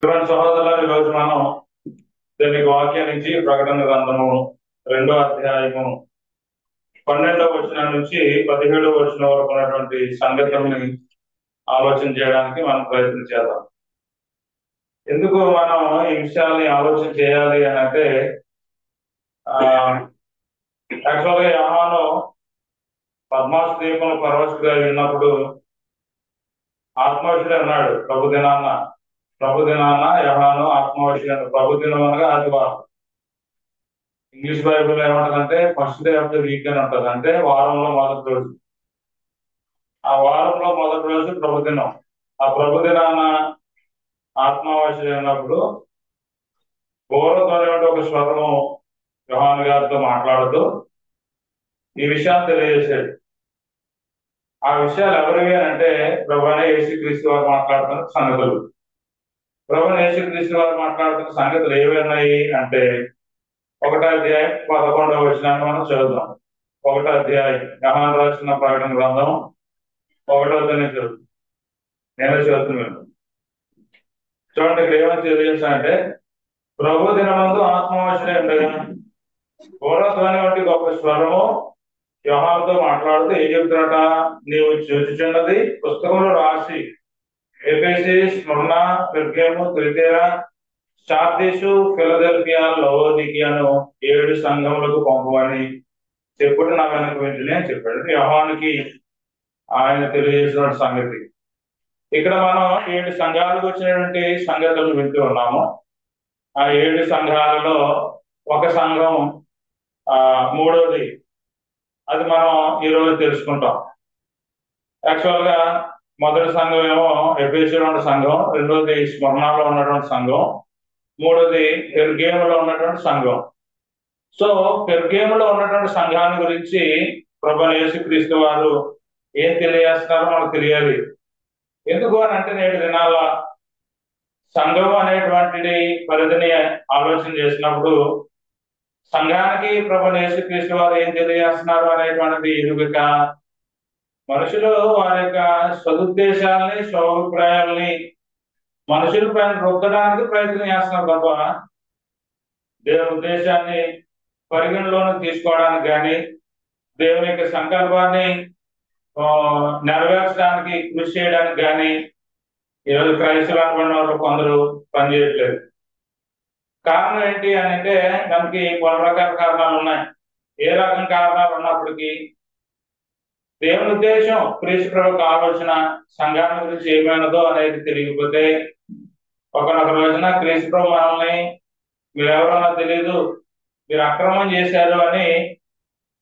ఇటువంటి సహోదరుల ఈరోజు మనం దీనికి వాక్యం నుంచి ప్రకటన గ్రంథము 2వ అధ్యాయము 12వ వచనం నుంచి 17వ వచనం వరకు ఉన్నటువంటి సంగతుల్ని ఆలోచన చేయడానికి మనం ప్రయత్నం చేద్దాం. ఎందుకు మనం ఈ విషయాల్ని ఆలోచన చేయాలి అని అంటే యాక్చువల్గా యోహాను పద్మాసు దీపంలో పరవశుడిగా ఉన్నప్పుడు ఆత్మవశుడు అన్నాడు. ప్రభు దినాన్న యోహాను ఆత్మవశుడు. ప్రభు దినం అనగా ఆదివారం. ఇంగ్లీష్ బైబుల్ ఏమంటదంటే first day of the week అని ఉంటుంది. అంటే వారంలో మొదటి రోజు. ఆ వారంలో మొదటి రోజు ప్రభుదినం. ఆ ప్రభుదినాన ఆత్మవశుడు అయినప్పుడు గౌరవ ఒక స్వరము యోహాను గారితో మాట్లాడుతూ ఈ విషయాన్ని తెలియజేశాడు. ఆ విషయాలు ఎవరివి అంటే ప్రభువైన యేసుక్రీస్తు వారు మాట్లాడుతున్న సంగతులు. ప్రభువైన యేసుక్రీస్తు వారు మాట్లాడుతున్న సంగతులు ఏవైనాయి అంటే 1వ అధ్యాయం 11వ వచనాన్ని మనం చదువుదాం. 1వ అధ్యాయం యోహాను రాసిన ప్రకటన గ్రంథం 1వ అధ్యాయం చదువుతాం. నేనే చదువుతున్నాను. చూడండి, ఇక్కడ ఏమని తెలియజేస్తానంటే ప్రభు దినమందు ఆత్మవశుడే ఉండగా ఘోరధ్వని వంటి గొప్ప స్వరము యోహానుతో మాట్లాడుతూ ఏం చెప్తున్నట, నీవు చూచుచున్నది పుస్తకంలో రాసి Ephesus, Smyrna, Pergamum, Thyatira, Sardis, Philadelphia, లవోదికీయను 7 సంఘములకు పంపమని చెప్పుడు నా వెనక వెంటనే అని చెప్పాడు. యోహానుకి ఆయన తెలియజేసిన సంగతి. ఇక్కడ మనం 7 సంఘాలకు వచ్చినటువంటి సంగతులు వింటూ ఉన్నాము. ఆ 7 సంఘాలలో ఒక సంఘం మూడోది, అది మనం ఈరోజు తెలుసుకుంటాం. యాక్చువల్గా మొదటి సంఘం ఏమో ఎఫెసులో ఉన్న సంఘం, రెండోది స్మరణలో ఉన్నటువంటి సంఘం, మూడోది పెర్గేములో ఉన్నటువంటి సంఘం. సో పెర్గేములో ఉన్నటువంటి సంఘాన్ని గురించి ప్రభువైన యేసుక్రీస్తు వారు ఏం తెలియజేస్తున్నారో మనకు తెలియాలి. ఎందుకు అని అంటే నేటి దినాల సంఘం అనేటువంటి పరిధిని ఆలోచన చేసినప్పుడు సంఘానికి ప్రభువైన యేసుక్రీస్తు వారు ఏం తెలియజేస్తున్నారు అనేటువంటిది ఎరుగక మనుషులు వారి యొక్క సదుద్దేశాలని, స్వాభిప్రాయాలని మనుషుల పైన రుద్దడానికి ప్రయత్నం చేస్తున్నారు తప్ప దేవుని ఉద్దేశాన్ని పరిగణలోకి తీసుకోవడానికి కానీ దేవుని యొక్క సంకల్పాన్ని నెరవేర్చడానికి కృషి చేయడానికి కానీ ఈరోజు క్రైస్తవులు అనుకున్న వాళ్ళు కొందరు పనిచేయట్లేదు. కారణం ఏంటి అని అంటే దానికి పలు రకాల కారణాలు ఉన్నాయి. ఏ రకం కారణాలు ఉన్నప్పటికీ దేవుని ఉద్దేశం, క్రీస్తు ప్రభువుకి ఆలోచన సంఘాన్ని గురించి ఏమైనదో అనేది తెలియకపోతే ఒకనొక రోజున క్రీస్తు ప్రభు మనల్ని మీరు ఎవరన్నా తెలియదు, మీరు అక్రమం చేశారు అని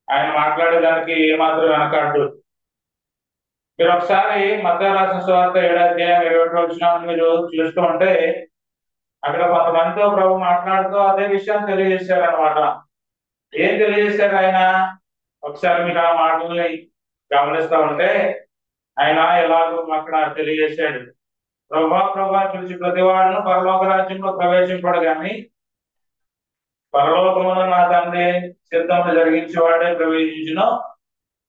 ఆయన మాట్లాడేదానికి ఏమాత్రం వెనకాడు. మీరు ఒకసారి మత్తయి రాసిన సువార్త 7వ అధ్యాయం 21వ వచనాన్ని మీరు చూస్తూ ఉంటే అక్కడ కొంతమందితో ప్రభు మాట్లాడుతూ అదే విషయాన్ని తెలియజేశారనమాట. ఏం తెలియజేశారు ఆయన? ఒకసారి మీరు ఆ మాటల్ని గమనిస్తూ ఉంటే ఆయన ఎలాగో అక్కడ తెలియజేశాడు. ప్రభా పిలిచి ప్రతివాడును పరలోక రాజ్యంలో ప్రవేశింపడు కానీ పరలోకమున నా తండ్రి సిద్ధము జరిగించేవాడే ప్రవేశించును.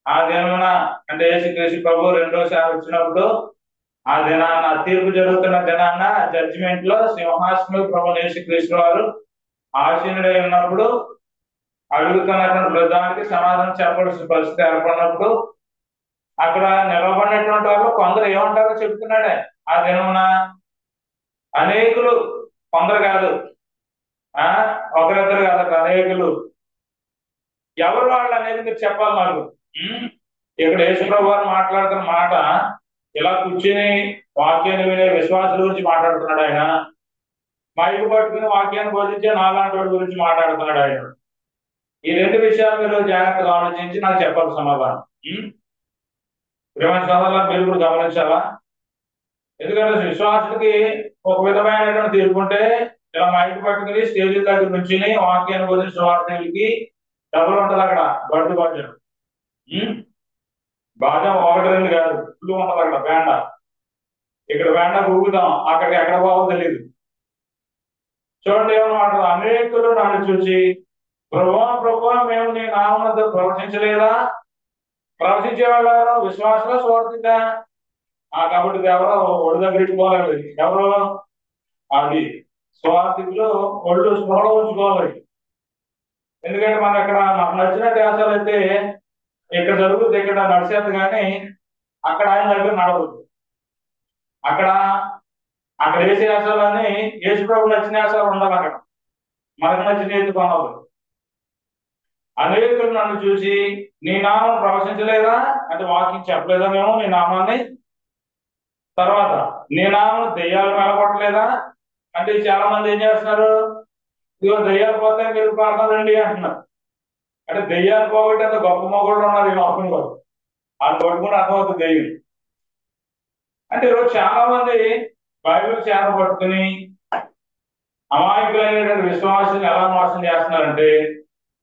ఆ దినమున అంటే యేసుక్రీస్తు ప్రభు రెండోసారి వచ్చినప్పుడు ఆ దినాన్న తీర్పు జరుగుతున్న దినాన్న జడ్జిమెంట్ లో సింహాసనం ప్రభు యేసుక్రీస్తు వారు ఆసీనుడై ఉన్నప్పుడు అడుగుతున్నటువంటి వృద్ధానికి సమాధానం చెప్పాల్సిన పరిస్థితి ఏర్పడినప్పుడు అక్కడ నిలబడినటువంటి వాళ్ళు కొందరు ఏమంటారో చెప్తున్నాడే. ఆ దినమున అనేకులు, కొందరు కాదు, ఒకరిద్దరు కాదు, అనేకులు. ఎవరు వాళ్ళు అనేది మీరు చెప్పాలి నాకు. ఇక్కడ యేసుప్రభు వారు మాట్లాడుతున్న మాట ఇలా కూర్చుని వాక్యాన్ని వినే విశ్వాసుల గురించి మాట్లాడుతున్నాడు ఆయన. మైకు పట్టుకుని వాక్యాన్ని బోధించే నాలాంటి వాడి గురించి మాట్లాడుతున్నాడు ఆయన. ఈ 2 విషయాలు మీరు జాగ్రత్తగా ఆలోచించి నాకు చెప్పాలి సమాధానం. ప్రేమ సోదరుల మీరు కూడా గమనించాలా? ఎందుకంటే విశ్వాసులకి ఒక విధమైనటువంటి తీర్పుంటే ఇలా మైకు పట్టుకుని స్టేజ్ దగ్గర నుంచి వాక్యాన్ని బోధించిన వార్తలకి డబ్బులు ఉంటుంది. అక్కడ గడ్డు బాధ్యం బాధ్యం 1 2 కాదు, ఫుల్ ఉంటుంది అక్కడ బేండ. ఇక్కడ బేండ ఊగుదాం, అక్కడికి ఎక్కడ పోవాలో తెలియదు. చూడండి ఏమన్నమాట, అనేకులు నన్ను చూసి ప్రభువా మేము నీ నామమున ప్రవచించలేదా? ప్రవచించే వాళ్ళు విశ్వాసంలో స్వార్థిద్దా? కాబట్టి ఎవరో ఒడి దగ్గరికి పోలేదు. ఎవరు? అది స్వార్థికులు ఒళ్ళు స్పృహలో ఉంచుకోవాలి. ఎందుకంటే మనం ఇక్కడ మనకు నచ్చిన దేశాలు అయితే ఇక్కడ జరుగుతుంది, ఇక్కడ నడిచేది, కానీ అక్కడ ఆయన దగ్గర నడవద్దు. అక్కడ అక్కడ వేసే వేషాలన్నీ యేసు ప్రభు నచ్చిన వేషాలు ఉండాలి. అక్కడ మనకు నచ్చిన ఏది కొనవద్దు. అనేకులు నన్ను చూసి నీ నామం ప్రవశించలేదా అంటే వాకింగ్ చెప్పలేదా మేము నీ నామాన్ని? తర్వాత నీ నామం దెయ్యాలు కలగొట్టలేదా అంటే చాలా మంది ఏం చేస్తున్నారు, ఇదిగో దెయ్యాలు పోతే మీరు ప్రార్థన రండి అంటున్నారు. అంటే దెయ్యాలు పోగొట్టి అంత గొప్ప మొగోళ్ళు ఉన్నారు ఈ లోకంలో, వాళ్ళు కొట్టుకుని అర్థమవుతుంది దెయ్యం అంటే. ఈరోజు చాలా మంది బైబిల్ చేత పట్టుకుని అమాయకులైనటువంటి విశ్వాసాన్ని ఎలా మోసం చేస్తున్నారంటే,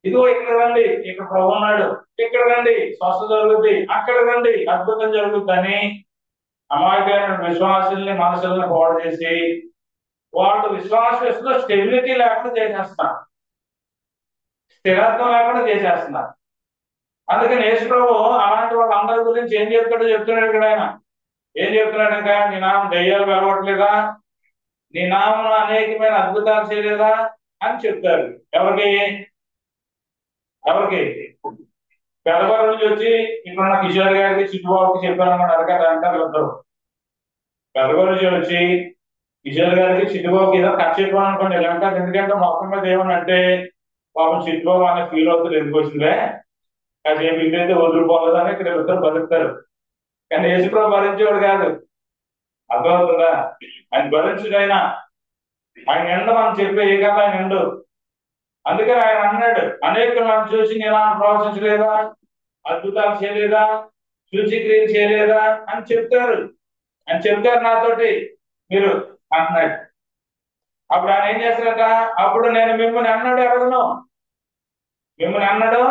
ఇదిగో ఇక్కడ రండి, ఇక్కడ ప్రభు ఉన్నాడు, ఇక్కడ రండి స్వస్థ జరుగుద్ది, అక్కడ రండి అద్భుతం జరుగుద్ది అని అమాయకమైన విశ్వాసుల్ని మనసుల్ని పాడు చేసి వాళ్ళు విశ్వాసంలో స్టెబిలిటీ లేకుండా చేసేస్తున్నారు, స్థిరత్వం లేకుండా చేసేస్తున్నారు. అందుకని యేసు ప్రభు అలాంటి వాళ్ళందరి గురించి ఏం చెప్తున్నాడు ఇక్కడ ఆయన ఏం చెప్తున్నాడు? ఇంకా నీ నామం దెయ్యాలు వెళ్ళగొట్టలేదా, నీ నామం అనేకమైన అద్భుతాలు చేయలేదా అని చెప్తారు. ఎవరికి ఎవరికి పెద్దవారి నుంచి వచ్చి ఇక్కడ కిషోర్ గారికి చిట్టుబాబుకి చెప్పాను అన్నమాట. అరగట అంటారు ఇద్దరు. పెద్దవారి నుంచి వచ్చి కిషోర్ గారికి చిట్టుబాబుకి ఏదో ఖర్చు చెప్పాను అనుకోండి ఇలా అంటారు. ఎందుకంటే మొత్తం మీద ఏమనంటే పాపం చిట్టుబాబు అనే ఫీల్ అవుతుంది, ఎందుకు వచ్చిందే కాసేపు ఇంటైతే వదిలిపోలేదని ఇక్కడ ఇద్దరు బతుకుతారు. కానీ యేసుప్రభు భరించేవాడు కాదు, అర్థమవుతుందా? ఆయన భరించుడు, ఆయన ఎండ మనం చెప్పే ఏ కదా ఆయన ఎండు. అందుకని ఆయన అన్నాడు, అనేకులు నన్ను చూసి నేను ప్రవచించలేదా, అద్భుతాలు చేయలేదా, సూచక్రియలు చేయలేదా అని చెప్తారు నాతోటి మీరు అంటున్నాడు. అప్పుడు ఆయన ఏం చేస్తారట, అప్పుడు నేను మిమ్మల్ని అన్నాడు ఎవరును, మిమ్మల్ని అన్నాడు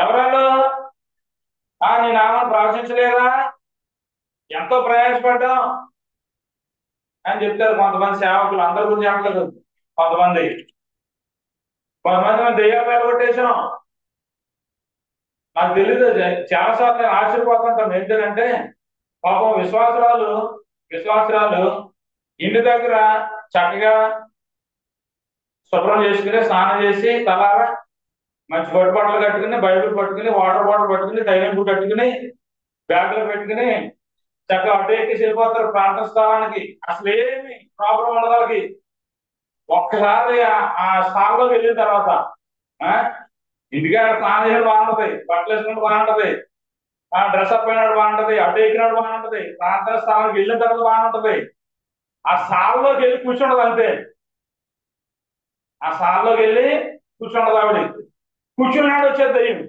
ఎవరాలు, నీ నామం ప్రవచించలేదా, ఎంతో ప్రయాసపడ్డాం అని చెప్తారు కొంతమంది సేవకులు. అందరి గురించి చెప్పలేదు, కొంతమంది మేము దెయ్యాలు వెళ్ళగొట్టేసాం. నాకు తెలీదు, చాలాసార్లు నేను ఆశ్చర్యపోతుంటాను. ఏంటంటే పాపం విశ్వాసురాలు ఇంటి దగ్గర చక్కగా శుభ్రం చేసుకుని స్నానం చేసి తలార మంచి బొట్టు బట్టలు కట్టుకుని బైబిల్ పట్టుకుని వాటర్ బాటిల్ పట్టుకుని తైలం బుట్టు కట్టుకుని బ్యాగ్లో పెట్టుకుని చక్కగా అటు ఎక్కి వెళ్ళిపోతారు ప్రాంత స్థలానికి. అసలు ఏమి ప్రాబ్లం ఉండదు వాళ్ళకి. ఒక్కసారి ఆ స్థానంలోకి వెళ్ళిన తర్వాత ఇంటికాడ స్నానం చేయడం బాగుంటది, బట్టలు వేసుకుంటే బాగుంటది, డ్రెస్ అప్ అయినాడు బాగుంటది, అటు ఎక్కినాడు బాగుంటది, ప్రార్థన స్థానానికి వెళ్ళిన తర్వాత బాగుంటది. ఆ స్థానంలోకి వెళ్ళి కూర్చుండదు అంతే. ఆ స్థానంలోకి వెళ్ళి కూర్చుండదు ఆవిడ. కూర్చున్నాడు వచ్చేది దయ్యం.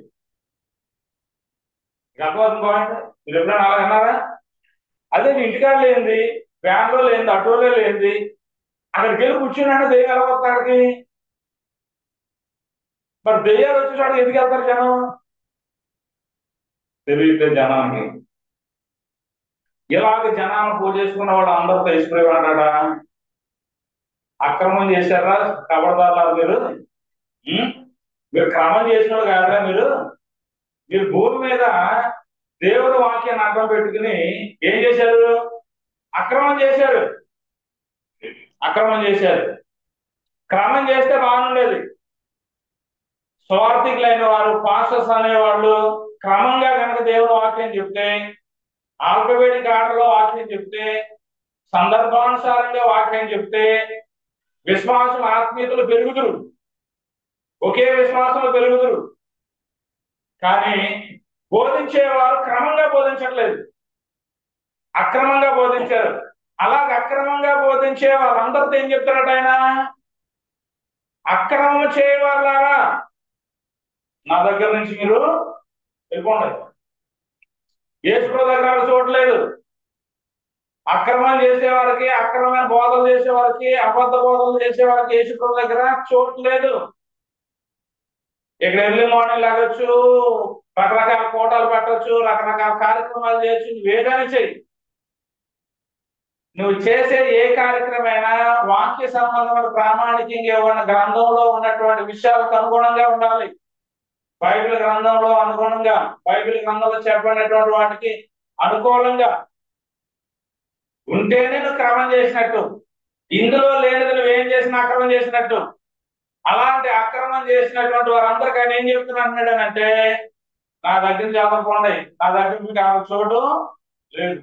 గర్భవతం బాగుంది, మీరు ఎప్పుడైనా అలా అన్నారా? అదే నీ ఇంటికాడ లేనిది, వ్యాన్లో లేనిది, ఆటోలో లేనిది అక్కడికి వెళ్ళి కూర్చున్నాడు దెయ్యం ఎలా వస్తాడికి? మరి దెయ్యాలు వచ్చేసాడు ఎందుకు వెళ్తారు జనం? తెలియట్లేదు జనానికి. ఇలాగ జనాన్ని పూజ చేసుకున్న వాళ్ళు అందరూ తెలిసిపోయాడా, అక్రమం చేశారా కబడదారులారు మీరు క్రమం చేసిన కాదా, మీరు భూమి మీద దేవుడు వాక్యాన్ని అర్థం పెట్టుకుని ఏం చేశారు? అక్రమం చేశారు. క్రమం చేస్తే బాగుండేది. స్వార్థికులైన వారు, పాస్టర్స్ అనేవాళ్ళు క్రమంగా కనుక దేవుడు వాక్యం చెప్తే, ఆల్ఫబెటిక్ ఆర్డర్లో వాక్యం చెప్తే, సందర్భానుసారంగా వాక్యం చెప్తే విశ్వాసం ఆత్మీయతలు పెరుగుదురు, ఒకే విశ్వాసంలో పెరుగుదురు. కానీ బోధించేవారు క్రమంగా బోధించట్లేదు, అక్రమంగా బోధించారు. అలాగే అక్రమంగా బోధించే వాళ్ళందరితో ఏం చెప్తారట ఆయన, అక్రమం చేయవాళ్ళారా నా దగ్గర నుంచి మీరు వెళ్ళిపోండి. యేసుప్రభు దగ్గర చూడలేదు. అక్రమం చేసేవారికి, అక్రమమైన బోధలు చేసేవారికి, అబద్ధ బోధలు చేసేవారికి యేసుప్రభు దగ్గర చూడలేదు. ఇక్కడ ఎర్లీ మార్నింగ్ లాగొచ్చు, రకరకాల కోటాలు పెట్టచ్చు, రకరకాల కార్యక్రమాలు చేయొచ్చు, నువ్వేగానే చెయ్యి. నువ్వు చేసే ఏ కార్యక్రమైనా వాక్య సంబంధమైన ప్రామాణికంగా ఉన్న గ్రంథంలో ఉన్నటువంటి విషయాలకు అనుగుణంగా ఉండాలి. బైబిల్ గ్రంథంలో అనుగుణంగా, బైబిల్ గ్రంథంలో చెప్పినటువంటి వాటికి అనుకూలంగా ఉంటేనే నువ్వు క్రమం చేసినట్టు. ఇందులో లేనిది నువ్వేం చేసినా అక్రమం చేసినట్టు. అలాంటి అక్రమం చేసినటువంటి వారందరికీ ఆయన ఏం చెప్తున్నాడు అంటే, నా దగ్గర నుంచి చదవకండి, నా దగ్గర మీకు చోటు లేదు.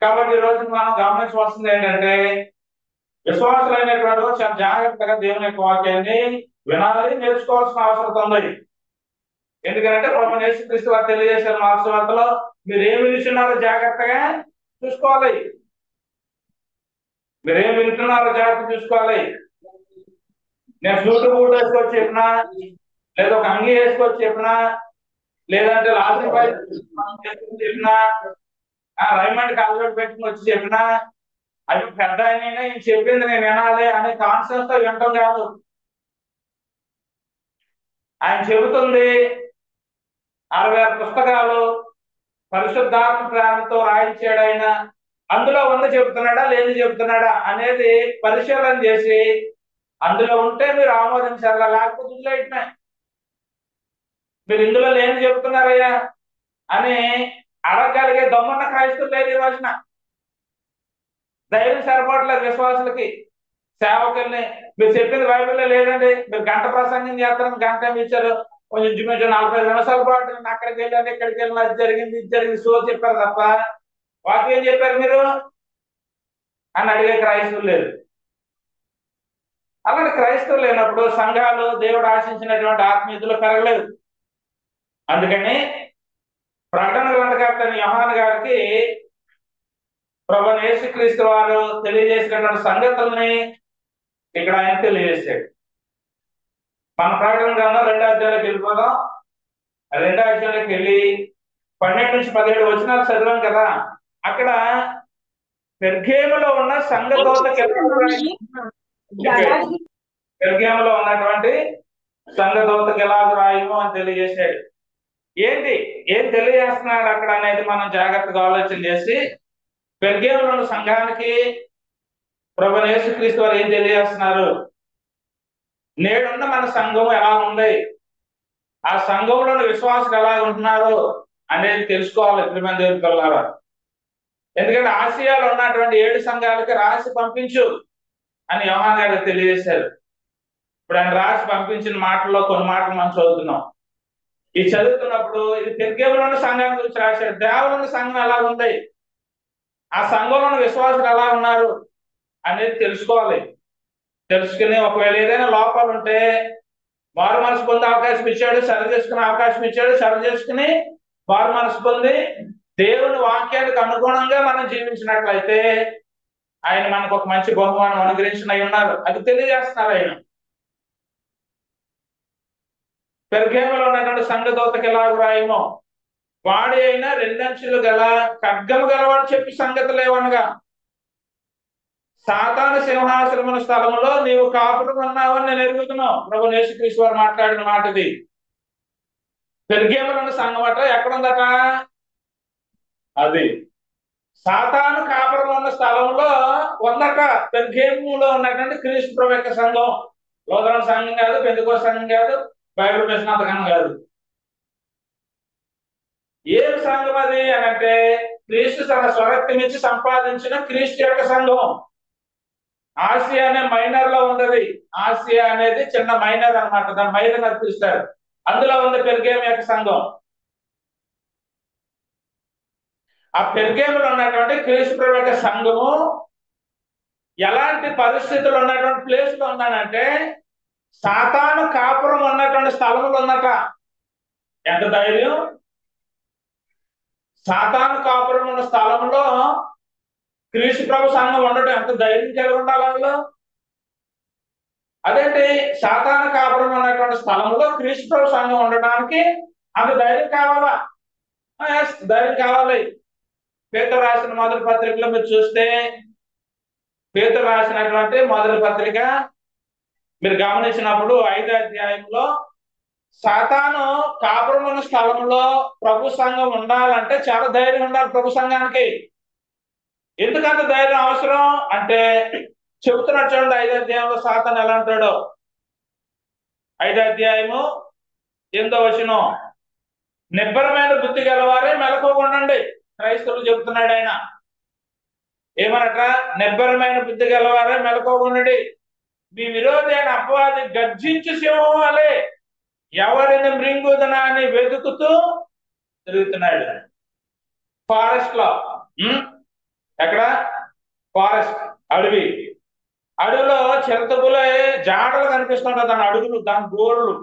కాబట్టి ఈ రోజు మనం గమనించవలసింది ఏంటంటే, విశ్వాసులైనటువంటి వారు చాలా జాగ్రత్తగా దేవుని యొక్క వాక్యాన్ని వినాలి, నేర్చుకోవాల్సిన అవసరం ఉంది. ఎందుకంటే ప్రభువైన యేసుక్రీస్తు వారు తెలియజేశారు మార్క్స్ వార్తలో, మీరు ఏమి వింటున్నారో జాగ్రత్తగా చూసుకోవాలి. మీరేం వింటున్నారో జాగ్రత్త చూసుకోవాలి. నేను సూటు బూట్ వేసుకొచ్చి చెప్పినా, లేదా ఒక అంగి వేసుకొచ్చి చెప్పినా, లేదంటే లాస్ట్ చెప్పినా, రైమండ్ కాలు పెట్టుకుని వచ్చి చెప్పినా, అవి పెద్ద ఆయన చెప్పింది నేను వినాలి అనే కాన్సెప్ట్ తో వినటం కాదు. ఆయన చెబుతుంది 66 పుస్తకాలు పరిశుద్ధాత్మ ప్రేరణతో రాయించాడు ఆయన. అందులో ఉంది చెబుతున్నాడా లేదు చెబుతున్నాడా అనేది పరిశీలన చేసి, అందులో ఉంటే మీరు ఆమోదించాలా, లేకపోతే వదిలేయటమే. మీరు ఇందులో లేని చెబుతున్నారయ్యా అని అడగగలిగే దమ్మున్న క్రైస్తవులు లేదు ఈ రోజున. ధైర్యం సరిపడలేదు విశ్వాసులకి, సేవకుల్ని. మీరు చెప్పింది బైబిల్లో లేదండి, మీరు గంట ప్రసంగం చేస్తారని గంట ఇచ్చారు, కొంచెం ఇంచుమించు 45 నిమిషాల పాటు అక్కడికి వెళ్ళండి ఇక్కడికి వెళ్ళిన అది జరిగింది ఇది జరిగింది సో చెప్పారు తప్ప వాక్యం ఏం చెప్పారు మీరు అని అడిగే క్రైస్తవులు లేదు. అలాంటి క్రైస్తవులు లేనప్పుడు సంఘాలు దేవుడు ఆశించినటువంటి ఆత్మీయతలు పెరగలేదు. అందుకని ప్రకటన గ్రంథకర్త యోహాను గారికి ప్రభువైన యేసుక్రీస్తు వారు తెలియజేసినటువంటి సంగతుల్ని ఇక్కడ ఆయన తెలియజేశాడు. మన ప్రకటన గ్రంథం 2వ అధ్యాయంలోకి వెళ్ళిపోదాం. 2వ అధ్యాయంలోకి వెళ్ళి 12 నుంచి 17 వచనాలు చదివాం కదా. అక్కడ పెర్గేములో ఉన్న సంఘదూతకి పెర్గేములో ఉన్నటువంటి సంఘదూతకి ఎలాగ రాయము అని తెలియజేశాడు. ఏం తెలియజేస్తున్నాడు అక్కడ అనేది మనం జాగ్రత్తగా ఆలోచన చేసి, పెర్గేములో ఉన్న సంఘానికి ప్రభువైన యేసుక్రీస్తు వారు ఏం తెలియజేస్తున్నారు, నేడున్న మన సంఘం ఎలా ఉంది, ఆ సంఘంలోని విశ్వాసులు ఎలా ఉంటున్నారు అనేది తెలుసుకోవాలి ప్రియమైన దేవుని పిల్లలారా. ఎందుకంటే ఆసియాలో ఉన్నటువంటి 7 సంఘాలకి రాసి పంపించు అని యోహాను గారు తెలియజేశారు. ఇప్పుడు ఆయన రాసి పంపించిన మాటల్లో కొన్ని మాటలు మనం చదువుతున్నాం. ఈ చదువుతున్నప్పుడు ఇది పెర్గేములో ఉన్న సంఘాన్ని గురించి రాశాడు. దేవుని సంఘం ఎలా ఉంది, ఆ సంఘంలోని విశ్వాసులు ఎలా ఉన్నారు అనేది తెలుసుకోవాలి. తెలుసుకుని ఒకవేళ ఏదైనా లోపాలు ఉంటే మారు మనసు పొందే అవకాశం ఇచ్చాడు, సరి చేసుకునే అవకాశం ఇచ్చాడు. సరి చేసుకుని మారు మనసు పొంది దేవుని వాక్యానికి అనుగుణంగా మనం జీవించినట్లయితే ఆయన మనకు ఒక మంచి బహుమానం అనుగ్రహించినవి ఉన్నారు. అది తెలియజేస్తున్నారు ఆయన. పెర్గేములో ఉన్నటువంటి సంఘదూతకి ఎలా వ్రాయమో, వాడి అయినా 2 అంచులు గల ఖడ్గము గలవాడు చెప్పి సంగతి లేవనగా, సాతాను సింహాసనమున స్థలములో నీవు కాపురం ఉన్నావని నేను ఎరుగుతున్నావు. ప్రభువైన యేసుక్రీస్తు వారు మాట్లాడిన మాట ఇది. పెర్గేములో ఉన్న సంఘం అట ఎక్కడుందట, అది సాతాను కాపురం ఉన్న స్థలంలో ఉందట. పెర్గేములో ఉన్నటువంటి క్రీస్తు ప్రభు యొక్క సంఘం. లోదరణ సంఘం కాదు, పెంతెకోస్తు సంఘం కాదు, బైబిల్ ప్రశ్నార్థకం కాదు. ఏం సంఘం అది అని అంటే, క్రీస్తు తన స్వరక్తం ఇచ్చి సంపాదించిన క్రీస్తు యొక్క సంఘం. ఆసియా అనే మైనర్ లో ఉన్నది. ఆసియా అనేది చిన్న మైనర్ అనమాట, దాని మైనర్ అని పిలుస్తారు. అందులో ఉంది పెర్గేము యొక్క సంఘం. ఆ పెర్గేములో ఉన్నటువంటి క్రీస్తు ప్రభు యొక్క సంఘము ఎలాంటి పరిస్థితులు ఉన్నటువంటి ప్లేస్ లో ఉన్నానంటే, సాతాను కాపురం ఉన్నటువంటి స్థలములు ఉన్నట. ఎంత ధైర్యం! సాతాను కాపురం ఉన్న స్థలంలో క్రీస్తు ప్రభు సంఘం ఉండటం ఎంత ధైర్యం కలిగి ఉండాలి వాళ్ళు. అదేంటి, సాతాను కాపురం ఉన్నటువంటి స్థలంలో క్రీస్తు ప్రభు సంఘం ఉండడానికి అంత ధైర్యం కావాలా? ధైర్యం కావాలి. పేతురు రాసిన మొదటి పత్రికలో మీరు చూస్తే, పేతురు రాసినటువంటి మొదటి పత్రిక మీరు గమనించినప్పుడు 5వ అధ్యాయంలో సాతాను కాపురం ఉన్న స్థలంలో ప్రభు సంఘం ఉండాలంటే చాలా ధైర్యం ఉండాలి ప్రభు సంఘానికి. ఎందుకంత ధైర్యం అవసరం అంటే చెబుతున్నాడు చూడండి. 5వ అధ్యాయంలో సాతాను ఎలా అంటాడో. 5వ అధ్యాయము 8వ వచనం, నిబ్బరమైన బుద్ధి గలవారే మెలకువగా ఉండండి. క్రైస్తవులు చెబుతున్నాడు ఆయన. ఏమనట? నిబ్బరమైన బుద్ధి గలవారే మెలకువగుండుడి, మీ విరోధి అయిన అపవాది గర్జించు సింహం వలె ఎవరిని మృంగుదనా అని వెతుకుతూ తిరుగుతున్నాడు. ఫారెస్ట్ లో, ఎక్కడ? ఫారెస్ట్, అడవి. అడవిలో చిరుతపులే జాడలు కనిపిస్తుంటాయి, దాని అడుగులు, దాని గోర్లు,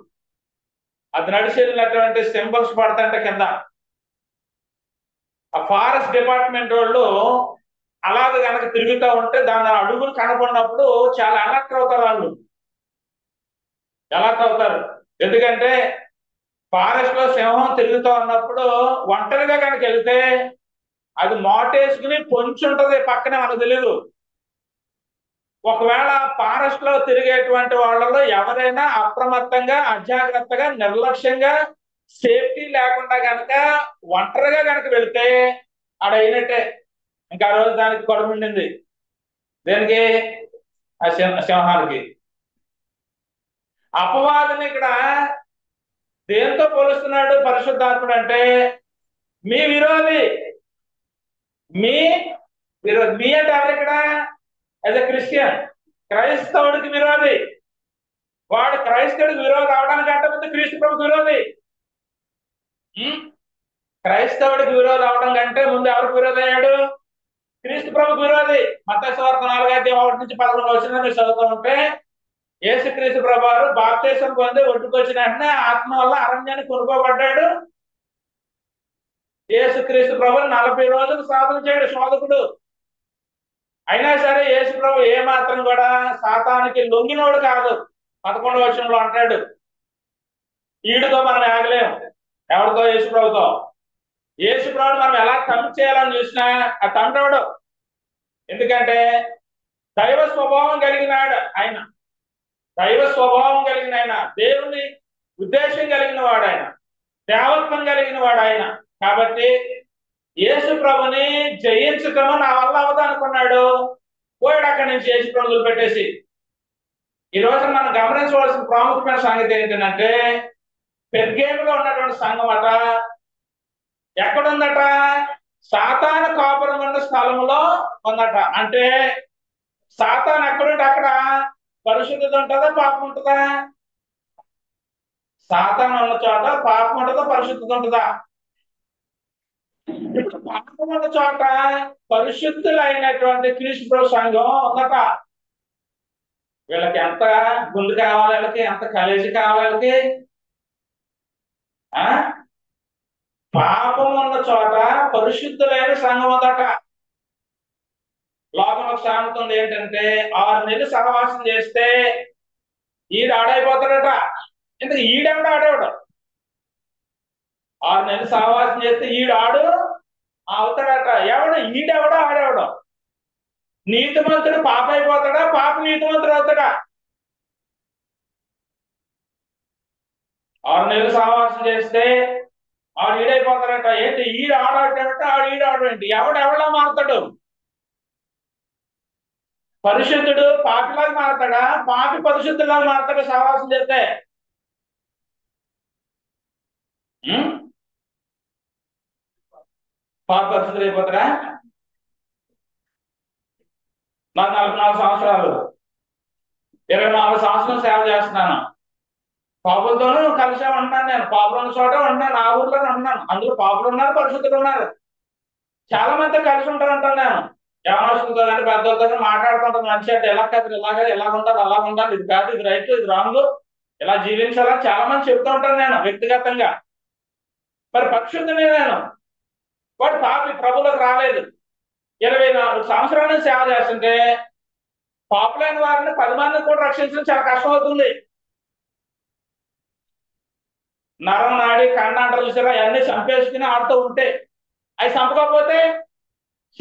అది నడిచి వెళ్ళినటువంటి సింబల్స్ పడతాయంట కింద. ఆ ఫారెస్ట్ డిపార్ట్మెంట్ వాళ్ళు అలాగ కనుక తిరుగుతూ ఉంటే దాని అడుగులు కనపడినప్పుడు చాలా అలర్ట్ అవుతారు వాళ్ళు. అలర్ట్ అవుతారు, ఎందుకంటే ఫారెస్ట్ లో సింహం తిరుగుతూ ఉన్నప్పుడు ఒంటరిగా కనుక వెళ్తే అది మోటేసుకుని పొంచి ఉంటది పక్కనే, మనకు తెలియదు. ఒకవేళ ఫారెస్ట్ లో తిరిగేటువంటి వాళ్ళలో ఎవరైనా అప్రమత్తంగా, అజాగ్రత్తగా, నిర్లక్ష్యంగా, సేఫ్టీ లేకుండా కనుక ఒంటరిగా కనుక వెళితే ఆడైనట్టే. ఇంకా ఆ రోజు దానికి కడుపు ఉండింది. దేనికి? ఆ సింహానికి. అపవాదిని ఇక్కడ దేంతో పోలుస్తున్నాడు పరిశుద్ధాత్ముడు అంటే? మీ విరోధి. మీ విరోధి. మీ అంటే ఎవరు ఇక్కడ? యాజ్ ఎ క్రిస్టియన్, క్రైస్తవుడికి విరోధి. వాడు క్రైస్తవుడికి విరోధి అవడానికి అంటే ముందు క్రీస్తు ప్రభుకి విరోధి. క్రైస్తవుడికి విరోధి అవడం కంటే ముందు ఎవరికి విరోధి అయ్యాడు? క్రీస్తు ప్రభుకి విరోధి. మత్తయి సువార్త 4:1-11 మీరు చదువుతూ ఉంటే, యేసుక్రీస్తు ప్రభు వారు బాప్తిసం పొంది ఒడ్డుకొచ్చిన వెంటనే ఆత్మ వల్ల అరణ్యానికి కొనుక్కోబడ్డాడు. యేసుక్రీస్తు ప్రభు 40 రోజులు సాధన చేయడు శోధకుడు. అయినా సరే యేసు ప్రభు ఏ మాత్రం కూడా సాతానికి లొంగినోడు కాదు. 11వ వచనంలో అంటాడు, ఈడుతో మనం ఆగలేం. ఎవరితో? యేసు ప్రభుతో. యేసు ప్రభుని మనం ఎలా తండ్రి చేయాలని చూసినా ఆ తండ్రవుడు. ఎందుకంటే దైవ స్వభావం కలిగినాడు ఆయన. దైవ స్వభావం కలిగిన ఆయన, దేవుని ఉద్దేశం కలిగిన వాడు ఆయన, దేవత్వం కలిగిన వాడు ఆయన. కాబట్టి యేసు ప్రభుని జయించటం నా వల్ల అవదు అనుకున్నాడు. పోయాడు అక్కడి నుంచి యేసు ప్రభులు పెట్టేసి. ఈ రోజు మనం గమనించవలసిన ప్రాముఖ్యమైన సంగతి ఏంటంటే, పెర్గేములో ఉన్నటువంటి సంఘం అట ఎక్కడుందట? సాతాను కాపురం ఉన్న స్థలంలో ఉందట. అంటే సాతాను ఎక్కడుంటే అక్కడ పరిశుద్ధత ఉంటుందా, పాపం ఉంటుందా? సాతాను ఉన్న చోట పాపం ఉంటుందా, పరిశుద్ధత ఉంటుందా? ఇప్పుడు పాపం ఉన్న చోట పరిశుద్ధులైనటువంటి క్రీస్తు సంఘం ఉందట. వీళ్ళకి ఎంత గుండు కావాలి, వీళ్ళకి ఎంత కలేజీ కావాలి వీళ్ళకి? పాపం ఉన్న చోట పరిశుద్ధులైన సంఘం ఉందట. లోకంలో సామెత ఉంది ఏంటంటే, 6 నెలలు సహవాసం చేస్తే ఈడు ఆడైపోతాడట. ఎందుకు? ఈడెవడు ఆడేవాడు. 6 నెలలు సహవాసం చేస్తే ఈడు ఆడు అవుతాడట. ఎవడు? ఈడెవడో ఆడేవాడు. నీతిమంతుడు పాప అయిపోతాడా, పాప నీతిమంతుడు అవుతాడా? 6 నెలలు సహవాసం చేస్తే ఆడు ఈడైపోతాడట. ఏంటి? ఈడు ఆడాడంటే ఆడు ఈడు ఆడండి. ఎవడెవడా మారుతాడు? పరిశుద్ధుడు పాపిలాగా మారతాడా, పాపి పరిశుద్ధులాగా మారతాడా సహవాసం చేస్తే? పాపి పరిశుద్ధులు అయిపోతాడా? నాకు 44 సంవత్సరాలు, 24 సంవత్సరాలు సేవ చేస్తున్నాను. పాపులతోనూ కలిసే ఉంటున్నాను. నేను పాపులు ఉన్న చోట ఉంటున్నాను, ఆ ఊర్లోనే ఉంటున్నాను. అందులో పాపులు ఉన్నారు, పరిశుద్ధులు ఉన్నారు. చాలా మందితో కలిసి ఉంటానంటాను నేను. యవనస్తులతో కానీ పెద్దలతో మాట్లాడుతుంటాను. మంచి అంటే ఎలా కాదు, ఎలా ఉండాలి, అలా ఉండాలి, ఇది కాదు, ఇది రైట్, ఇది రాంగ్, ఇలా జీవించాలని చాలా మంది చెప్తూ ఉంటాను నేను వ్యక్తిగతంగా. మరి పరిశుద్ధునే నేను. వాడు పాపి, ప్రభులకు రాలేదు. 24 సంవత్సరాల నుంచి సేవ చేస్తుంటే పాపులైన వారిని 10 మందిని కూడా రక్షించడం చాలా కష్టం అవుతుంది. నరం నాడి కండాంటలు చూసారా, అవన్నీ చంపేసుకుని ఆడుతూ ఉంటే, అవి చంపకపోతే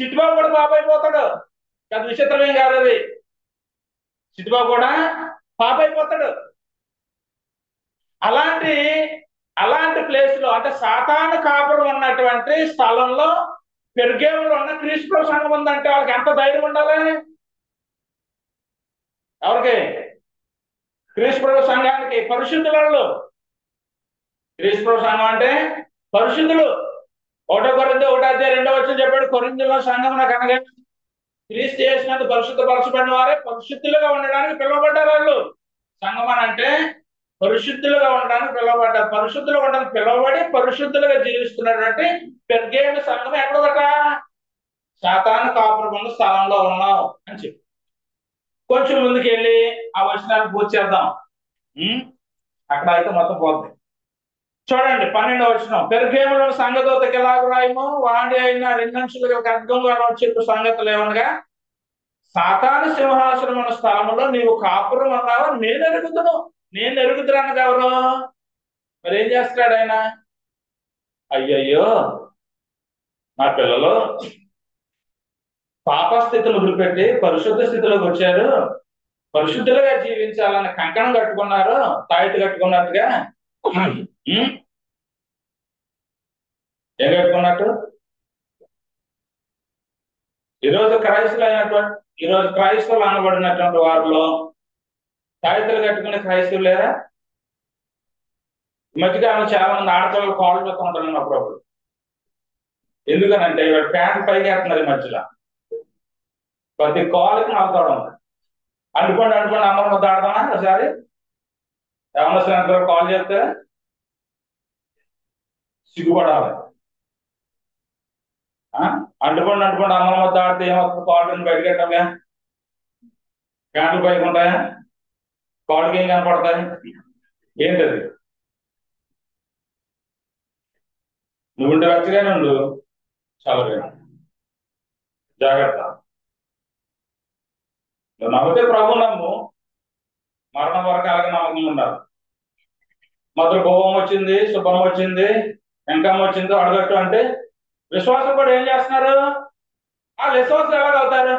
చిట్టుబాబు కూడా పాప అయిపోతాడు. అది విచిత్రమేం కాదు. అది చిట్టుబాబు కూడా పాప అయిపోతాడు. అలాంటి ప్లేస్ లో, అంటే సాతాను కాపురం ఉన్నటువంటి స్థలంలో పెర్గేములో ఉన్న క్రీస్తు సంఘం ఉందంటే వాళ్ళకి ఎంత ధైర్యం ఉండాలి? ఎవరికి? క్రీస్తు సంఘానికి, పరిశుద్ధులు. క్రీస్తు సంఘం అంటే పరిశుద్ధులు. 1 కొరింథీ 1:2 చెప్పాడు, కొరింథీలో సంఘం నాకు అనగా క్రీస్తు చేసినంత పరిశుద్ధపరచబడిన వారే పరిశుద్ధులుగా ఉండడానికి పిలువబడ్డారు వాళ్ళు. సంఘం అని అంటే పరిశుద్ధులుగా ఉండడానికి పిలువబడ్డారు. పరిశుద్ధులుగా ఉండడానికి పిలువబడి పరిశుద్ధులుగా జీవిస్తున్నటువంటి పెర్గేము సంఘం ఎక్కడదట? సాతాను కాపురం ఉన్న స్థలంలో ఉన్నావు అని చెప్పి కొంచెం ముందుకు వెళ్ళి ఆ వచనాన్ని పూర్తి చేద్దాం. అక్కడ అయితే మొత్తం పోతుంది. చూడండి 12వ వచనం. పెర్గేములో సంఘదూతకి ఎలాగ రాయము, వాడి అయిన రెండంచులుగా ఖడ్గంగా చెప్పు సంగతులు ఏమనగా, సాతాను సింహాసనం అన్న స్థలంలో నీవు కాపురం అన్నావు, నేను ఎరుగుదును. నేను ఎరుగుదురు అన్నది ఎవరు? మరి ఏం చేస్తాడు ఆయన? అయ్యయ్యో నా పిల్లలు పాప స్థితిని వదిలిపెట్టి పరిశుద్ధ స్థితిలోకి వచ్చారు, పరిశుద్ధులుగా జీవించాలని కంకణం కట్టుకున్నారు, తాయిటి కట్టుకున్నట్టుగా. ఏం కట్టుకున్నట్టు? ఈరోజు క్రైస్తవులు అనబడినటువంటి వారిలో తాయితలు కట్టుకునే క్రైస్తవులు లేరా? ఈ మధ్యకాలంలో చాలా మంది ఆడపిల్లలు కాళ్ళు పెట్టుకుంటాను అప్పుడప్పుడు. ఎందుకనంటే ఇవాళ ప్యాంట్ పైకి వేస్తున్నారు ఈ మధ్యలో. ప్రతి కాలుకి నవ్వుతాడు. అనుకోండి అమ్మమ్మ ముద్ద ఆడదామా ఒకసారి? ఏమన్నా కాల్ చేస్తే సిగ్గుపడాలి. అంటుకోండి అమ్మమ్మ ముద్ద ఆడితే ఏమవుతుంది? కాళ్ళు బయటకెట్టగా ప్యాంట్లు పైకి ఉంటాయా? కాళ్ళకి ఏం కనపడతాయి? ఏంటది? నువ్వుంటే వెచ్చగానే ఉండు, చల్లగా జాగ్రత్త. నువ్వు నమ్మితే ప్రభు నమ్ము, మరణం వరకు అలాగే నమ్మకం ఉండాలి. మొదలు భోగం వచ్చింది, శుభం వచ్చింది, వెంకమ్మ వచ్చింది అడగట్టు అంటే విశ్వాసం కూడా ఏం చేస్తున్నారు? ఆ విశ్వాసం ఎలా అవుతారు?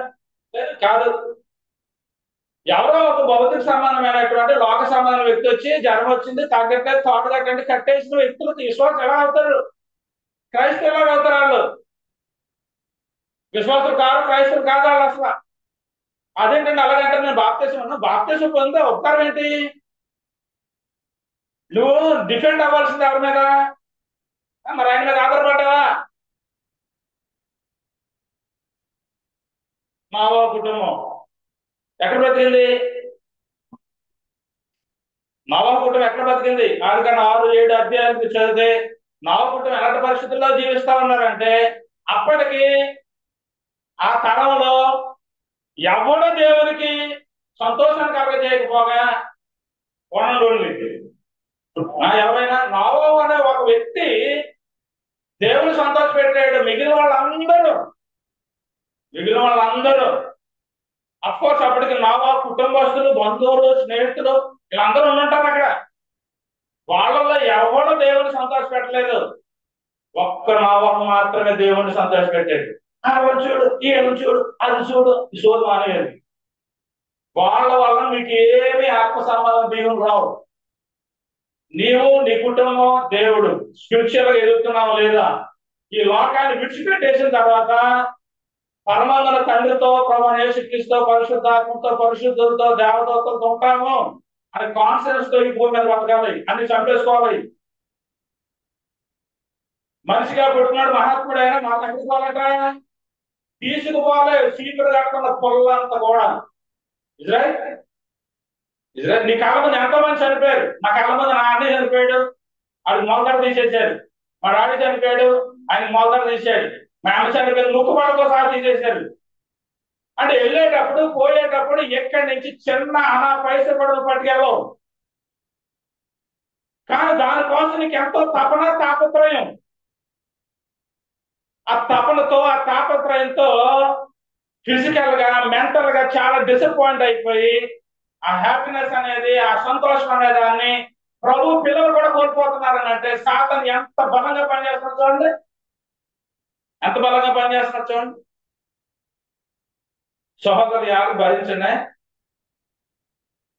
కాదు, ఎవరో ఒక భౌతిక సంబంధమైనటువంటి లోక సంబంధం వ్యక్తి వచ్చి జ్వరం వచ్చింది తగ్గట్లేదు తోట కట్టండి కట్టేసిన వ్యక్తులకు విశ్వాసం ఎలా అవుతారు? క్రైస్తవులు ఎలా అవుతారు? వాళ్ళు విశ్వాసం కాదు, క్రైస్తవులు కాదు వాళ్ళు అసలు. అదేంటండి అలాగంటే నేను బాప్తీసం ఉన్నా, బాప్తీసం పొందే ఉపకారం ఏంటి? నువ్వు డిఫెండ్ అవ్వాల్సింది ఎవరి మీద? మరి ఆయన మీద ఆధారపడ్డావా? మావో కుటుంబం ఎక్కడ బతికింది? నవ కుటుంబం ఎక్కడ బతికింది? 6 అధ్యాయాలు చదివితే నవ కుటుంబం ఎలాంటి పరిస్థితుల్లో జీవిస్తా ఉన్నారంటే, అప్పటికి ఆ తరంలో ఎవడు దేవునికి సంతోషాన్ని కలగజేయకపోగా కొనండి. ఎవరైనా నోవహు అనే ఒక వ్యక్తి దేవుని సంతోష పెట్టాడు. మిగిలిన వాళ్ళందరూ అఫ్కోర్స్ అప్పటికి నోవహు కుటుంబస్తులు, బంధువులు, స్నేహితులు వీళ్ళందరూ ఉండుంటారు అక్కడ. వాళ్ళలో ఎవరు దేవుని సంతోష పెట్టలేదు. ఒక్క నోవహు మాత్రమే దేవుని సంతోష పెట్టాడు. వాళ్ళు చూడు, ఈయన చూడు, అది చూడు, ఈ సోదు అనేది. వాళ్ళ వల్ల మీకు ఏమి ఆత్మ సంబంధం దేవుని రావు. నీవు నీ కుటుంబం దేవుడు స్పిరిచువల్ గా ఎదుగుతున్నావు లేదా? ఈ లోకాన్ని విడిచిపెట్టేసిన తర్వాత పరమాత్మ తండ్రితో, ప్రభు యేసుక్రీస్తుతో, పరిశుద్ధాత్మతో, పరిశుద్ధులతో, దేవతలతో ఉంటాము అని కాన్ఫిడెన్స్ తో ఈ భూమి మీద బతకాలి. అన్ని చంపేసుకోవాలి. మనిషిగా పుట్టినాడు మహాత్ముడు అయినా మా తగ్గిపోవాలట, తీసుకుపోవాలి. సీకుడు కట్టుకున్న పొల్లంత కూడా. ఇజ్రాయిల్ నీ కాళ్ళ మంది ఎంతో మంది చనిపోయారు. నా కాళ్ళ మంది నా అన్నీ చనిపోయాడు, అది మొలకడ తీసేశారు. మా డాడీ చనిపోయాడు, ఆయన మొలకడ తీసాడు. మా అమ్మ చనిపోయాడు, ముక్కుపడతో సహా తీసేశారు. అంటే వెళ్ళేటప్పుడు పోయేటప్పుడు ఎక్కడి నుంచి చిన్న అనా పైస కూడా పట్టుకెళ్ళవు. కానీ దానికోసం నీకు ఎంతో తపన, తాపత్రయం. ఆ తపనతో, ఆ తాపత్రయంతో ఫిజికల్ గా, మెంటల్ గా చాలా డిసప్పాయింట్ అయిపోయి ఆ హ్యాపీనెస్ అనేది, ఆ సంతోషం అనే దాన్ని ప్రభు పిల్లలు కూడా కోల్పోతున్నారని అంటే సాతాను ఎంత బలంగా పనిచేస్తున్నారు చూడండి. ఎంత బలంగా పనిచేస్తున్నారు చూడండి. సహోదరు యాగ భరించండి,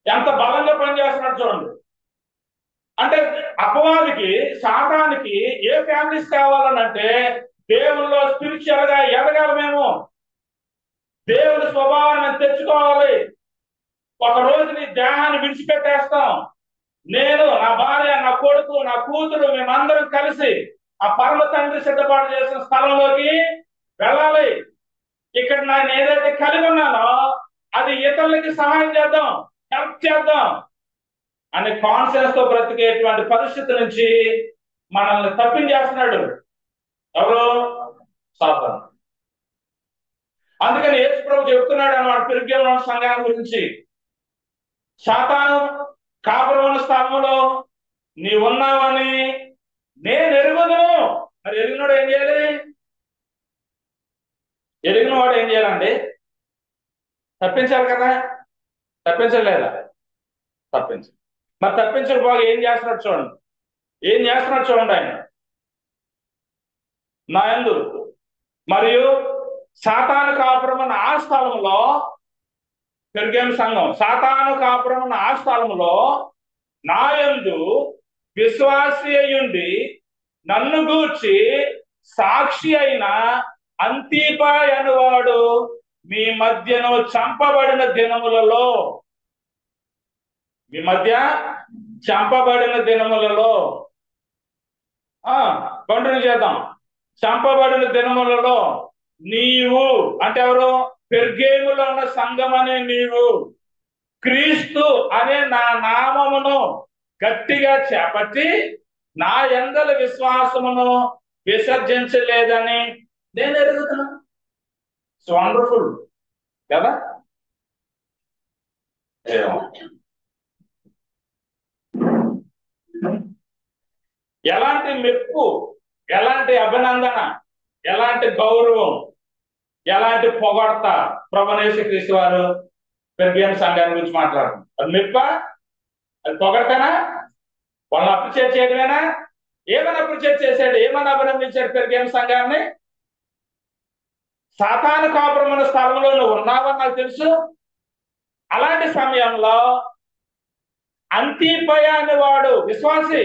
ఎంత బలంగా పనిచేస్తున్నారు చూడండి. అంటే అపవాదికి, సాతానికి ఏ ఫ్యామిలీస్ కావాలనంటే దేవుల్లో స్పిరిచువల్ గా ఎదగాలి. మేము దేవుని స్వభావాన్ని తెచ్చుకోవాలి. ఒక రోజు నీ దేహాన్ని విడిచిపెట్టేస్తాం. నేను, నా భార్య, నా కొడుకు, నా కూతురు, మేమందరం కలిసి ఆ పరమ తండ్రి సిద్ధపాటు చేసిన స్థలంలోకి వెళ్ళాలి. ఇక్కడ నేను ఏదైతే కలిగి ఉన్నానో అది ఇతరులకి సహాయం చేద్దాం, హెల్ప్ చేద్దాం అనే కాన్షియస్ తో బ్రతికేటువంటి పరిస్థితి నుంచి మనల్ని తప్పించేస్తున్నాడు ఎవరు? సాతాను. అందుకని యేసు ప్రభు చెప్తున్నాడు అన్నమాట పెరుగేమ సంఘాల గురించి, సాతాను కాపురమైన స్థలంలో నీ ఉన్నావని నేను ఎరుగుదును. మరి ఎరిగినోడు ఏం చేయాలి? ఎరిగిన వాడు ఏం చేయాలండి? తప్పించాలి కదా, తప్పించలేదా? తప్పించాలి. మరి తప్పించకపోగా ఏం చేస్తున్నాడు చూడండి, ఏం చేస్తున్నాడు చూడండి. ఆయన నా యందు మరియు సాతాను కాపురమైన ఆ స్థలంలో, పెరుగేమ సంఘం సాతాను కాపురమైన ఆ స్థలంలో నా యందు విశ్వాసి అయ్యుండి నన్ను గూర్చి సాక్షి అయిన అంతిపా అనువాడు మీ మధ్యను చంపబడిన దినములలో, మీ మధ్య చంపబడిన దినములలో కంటిన్యూ చేద్దాం. చంపబడిన దినములలో నీవు అంటే ఎవరు? పెర్గేములో ఉన్న సంఘం అనే నీవు క్రీస్తు అనే నా నామమును గట్టిగా చేపట్టి నా యందలి విశ్వాసమును విసర్జించలేదని నేను ఎరుగుతున్నాను. ఇట్స్ వండర్ఫుల్ కదా? ఎలాంటి మెప్పు, ఎలాంటి అభినందన, ఎలాంటి గౌరవం, ఎలాంటి పొగడ్త ప్రభువైన యేసుక్రీస్తు వారు పెర్గేమ సంఘాన్ని గురించి మాట్లాడుతున్నారు. అది మెప్ప, అది పొగడతానా? వాళ్ళని అప్రిషియేట్ చేయడమేనా? ఏమని అప్రిషియేట్ చేశాడు, ఏమని అభినందించాడు పెర్గేమ సంఘాన్ని? సాతాను కాపురమైన స్థలంలో నువ్వు ఉన్నావని నాకు తెలుసు. అలాంటి సమయంలో అంతిపయ అనేవాడు విశ్వాసి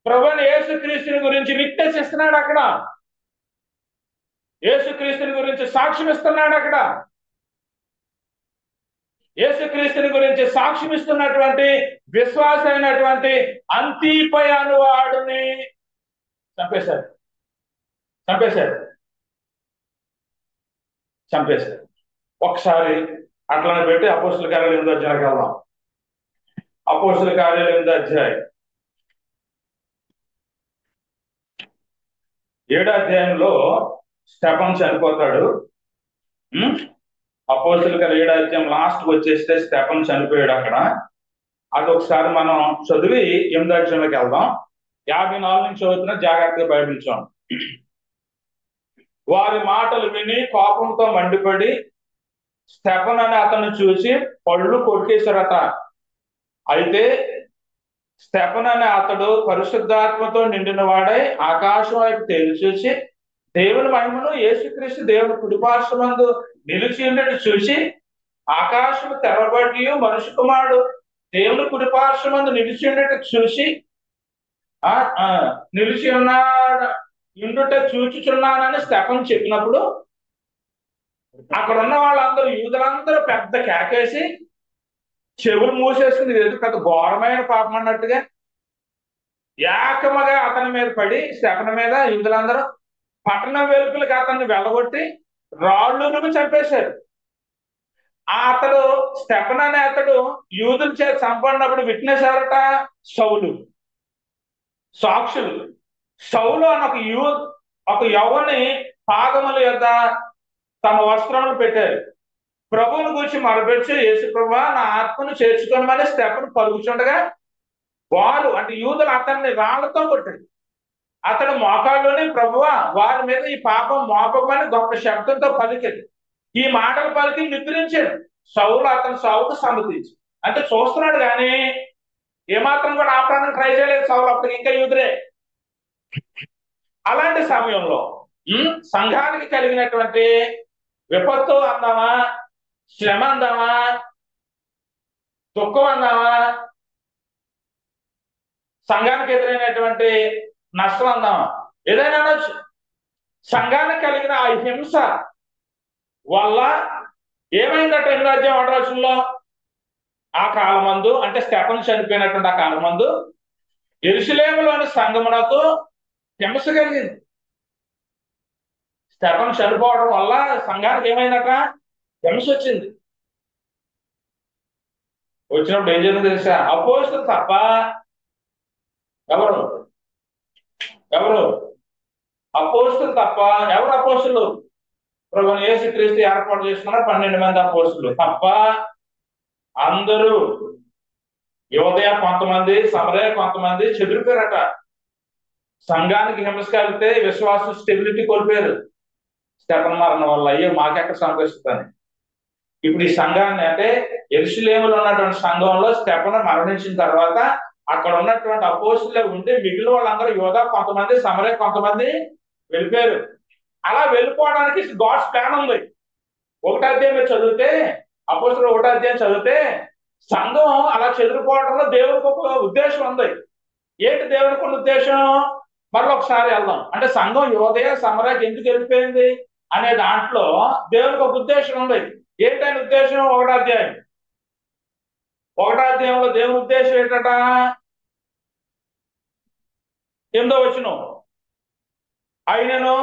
ప్రభువైన యేసుక్రీస్తుని గురించి విజ్ఞాసిస్తున్నాడు. అక్కడ యేసుక్రీస్తుని గురించి సాక్ష్యం ఇస్తున్నాడు. అక్కడ యేసుక్రీస్తుని గురించి సాక్ష్యం ఇస్తున్నటువంటి విశ్వాస అయినటువంటి అంతిపయ అనువాడుని చంపేశారు. ఒకసారి అట్లా పెట్టి అపోస్తుల కార్యాలు 8వ అధ్యాయానికి వెళ్దాం. అపోస్తుల కార్యాలు 8వ అధ్యాయం 7వ అధ్యాయంలో స్టెఫన్ చనిపోతాడు. అపోస్తుల కార్యాలు 7వ అధ్యాయం లాస్ట్ వచ్చేస్తే స్టెఫన్ చనిపోయాడు అక్కడ. అది ఒకసారి మనం చదివి 8వ అధ్యాయంలోకి వెళ్దాం. 54 నుంచి చదువుతున్న జాగ్రత్తగా బైబిల్ చూడండి. వారి మాటలు విని కోపంతో మండిపడి స్టెఫన్ అని అతను చూసి పళ్ళు కొట్టేశారట. అయితే స్టెఫన్ అనే అతడు పరిశుద్ధాత్మతో నిండిన వాడై ఆకాశం వైపు తేలి చూసి దేవుని మహిమను యేసుక్రీస్తు దేవుని కుడిపార్శ్వమందు నిలిచి ఉండేది చూసి ఆకాశం తెరబడి మనుష్య కుమారుడు దేవుని కుడిపార్శ్వమందు నిలిచి ఉండేది చూసి నిలిచి ఉండుట చూచుచున్నానని స్టెఫన్ చెప్పినప్పుడు అక్కడ ఉన్న వాళ్ళందరూ యూదులందరూ పెద్ద కేకేసి చెవులు మూసేసుకుని ఏదో పెద్ద ఘోరమైన పాపం అన్నట్టుగా ఏకముగా అతని మీద పడి స్టెఫన్ మీద యూదులందరూ పట్టణం వెలుపులకి అతన్ని వెళ్ళగొట్టి రాళ్ళును చంపేశారు. అతడు స్టెఫన్ అనే అతడు యూదుల చేత చంపడినప్పుడు విట్నెస్ ఎవరట? సౌలు, సాక్షులు. సౌలు అని ఒక యవ్వని పాదముల యొద్ద తమ వస్త్రములు పెట్టారు. ప్రభువుని గురించి మొరపెట్టి యేసు ప్రభువా నా ఆత్మను చేర్చుకోమని స్టెఫన్ పలుకుచుండగా వారు అంటే యూదులు అతన్ని రాళ్లతో కొట్టాడు. అతడు మోకాళ్ళలోని ప్రభువా వారి మీద ఈ పాపం మోపమని గొప్ప శబ్దంతో పలికాడు. ఈ మాటలు పలికి నిద్రించాడు. సౌలు అతని సావుకు సమ్మతించి అంటే చూస్తున్నాడు కానీ ఏమాత్రం కూడా ఆపడానికి ట్రై చేయలేదు సౌలు. అప్పటికి ఇంకా యూదురే. అలాంటి సమయంలో సంఘానికి కలిగినటువంటి విపత్తు అందామా, శ్రమ అందామా, దుఃఖం అందామా, సంఘానికి ఎదురైనటువంటి నష్టం అందామా, ఏదైనా అనొచ్చు. సంఘానికి కలిగిన ఆ హింస వల్ల ఏమైందట 8వ అధ్యాయం 1వ వచనంలో, ఆ కాలమందు అంటే స్టెఫన్ చనిపోయినటువంటి ఆ కాలమందు యెరూషలేములోని సంఘమునకు హింస కలిగింది. స్టెఫన్ చనిపోవడం వల్ల సంఘానికి ఏమైందట? హింస వచ్చింది. వచ్చినప్పుడు ఏం జరిగింది తెలుసా? అపోస్తులు తప్ప ఎవరు ఎవరు అపోస్తులు తప్ప ఎవరు అపోస్తులు? ప్రభువైన యేసుక్రీస్తు ఏర్పాటు చేసుకున్న 12 మంది అపోస్తులు తప్ప అందరూ యోదయ కొంతమంది, సమరయ కొంతమంది చెదిరిపోయారట. సంఘానికి హింస కలిగితే విశ్వాసం స్టెబిలిటీ కోల్పోయారు స్టెఫన్ మరణం వల్ల. అయ్యో మాకెక్కడ సంతోషిస్తాను. ఇప్పుడు ఈ సంఘాన్ని అంటే యెరూషలేములో ఉన్నటువంటి సంఘంలో స్టెఫను మరణించిన తర్వాత అక్కడ ఉన్నటువంటి అపోస్తులే ఉండి మిగిలిన వాళ్ళందరూ యోధా కొంతమంది, సమరయ కొంతమంది వెళ్ళిపోయారు. అలా వెళ్ళిపోవడానికి గాడ్స్ ప్లాన్ ఉంది. 1వ అధ్యాయం చదివితే, అపోస్తులు 1వ అధ్యాయం చదివితే సంఘం అలా చెదిరిపోవడంలో దేవునికి ఒక ఉద్దేశం ఉంది. ఏంటి దేవునికి ఉన్న ఉద్దేశం? మరొకసారి వెళ్దాం. అంటే సంఘం యోదయ సమరయకి ఎందుకు వెళ్ళిపోయింది అనే దాంట్లో దేవునికి ఒక ఉద్దేశం ఉంది. ఏంటనే ఉద్దేశం? 1వ అధ్యాయం 1వ అధ్యాయంలో దేవుని ఉద్దేశం ఏంటట? 8వ వచనం, అయినను